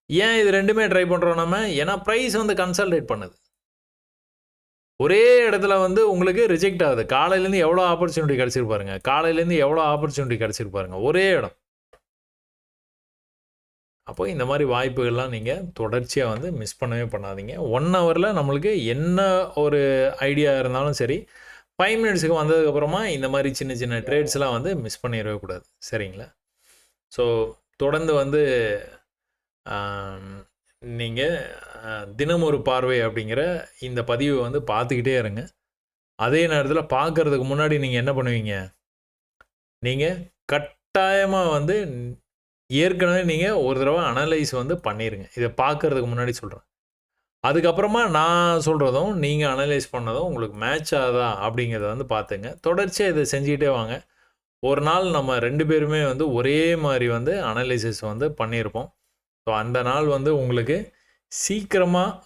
Speaker 1: ஏன் இது ரெண்டுமே ட்ரை பண்ணுறோம் நம்ம? ஏன்னா ப்ரைஸ் வந்து கன்சல்டேட் பண்ணுது. ஒரே இடத்துல வந்து உங்களுக்கு ரிஜெக்ட் ஆகுது. காலையிலேருந்து எவ்வளோ ஆப்பர்ச்சுனிட்டி கிடச்சிருப்பாருங்க, காலையிலேருந்து எவ்வளோ ஆப்பர்ச்சுனிட்டி கிடச்சிருப்பாருங்க, ஒரே இடம். அப்போ இந்த மாதிரி வாய்ப்புகள்லாம் நீங்கள் தொடர்ச்சியாக வந்து மிஸ் பண்ணவே பண்ணாதீங்க. 1 ஹவரில் நம்மளுக்கு என்ன ஒரு ஐடியா இருந்தாலும் சரி, 5 மினிட்ஸுக்கு வந்ததுக்கப்புறமா இந்த மாதிரி சின்ன சின்ன ட்ரேட்ஸ்லாம் வந்து மிஸ் பண்ணிடவே கூடாது. சரிங்களா? ஸோ தொடர்ந்து வந்து நீங்கள் தினம் ஒரு பார்வை அப்படிங்கிற இந்த பதிவை வந்து பார்த்துக்கிட்டே இருங்க. அதே நேரத்தில் பார்க்குறதுக்கு முன்னாடி நீங்கள் என்ன பண்ணுவீங்க? நீங்கள் கட்டாயமாக வந்து ஏற்கனவே நீங்கள் ஒரு தடவை அனலைஸ் வந்து பண்ணிடுங்க. இதை பார்க்குறதுக்கு முன்னாடி சொல்கிறேன். அதுக்கப்புறமா நான் சொல்கிறதும் நீங்கள் அனலைஸ் பண்ணதும் உங்களுக்கு மேட்ச் ஆகுதா அப்படிங்கிறத வந்து பார்த்துங்க. தொடர்ச்சியாக இதை செஞ்சுக்கிட்டே வாங்க. ஒரு நாள் நம்ம 2 பேருமே வந்து ஒரே மாதிரி வந்து அனலைசிஸ் வந்து பண்ணியிருப்போம். ஸோ அந்த நாள் வந்து உங்களுக்கு சீக்கிரமாக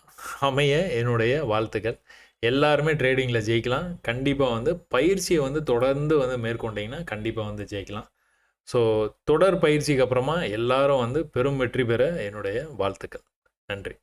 Speaker 1: அமைய என்னுடைய வாழ்த்துக்கள். எல்லாருமே ட்ரேடிங்கில் ஜெயிக்கலாம். கண்டிப்பாக வந்து பயிற்சியை வந்து தொடர்ந்து வந்து மேற்கொண்டீங்கன்னா கண்டிப்பாக வந்து ஜெயிக்கலாம். ஸோ தொடர் பயிற்சிக்கு அப்புறமா எல்லாரும் வந்து பெரும் வெற்றி பெற என்னுடைய வாழ்த்துக்கள். நன்றி.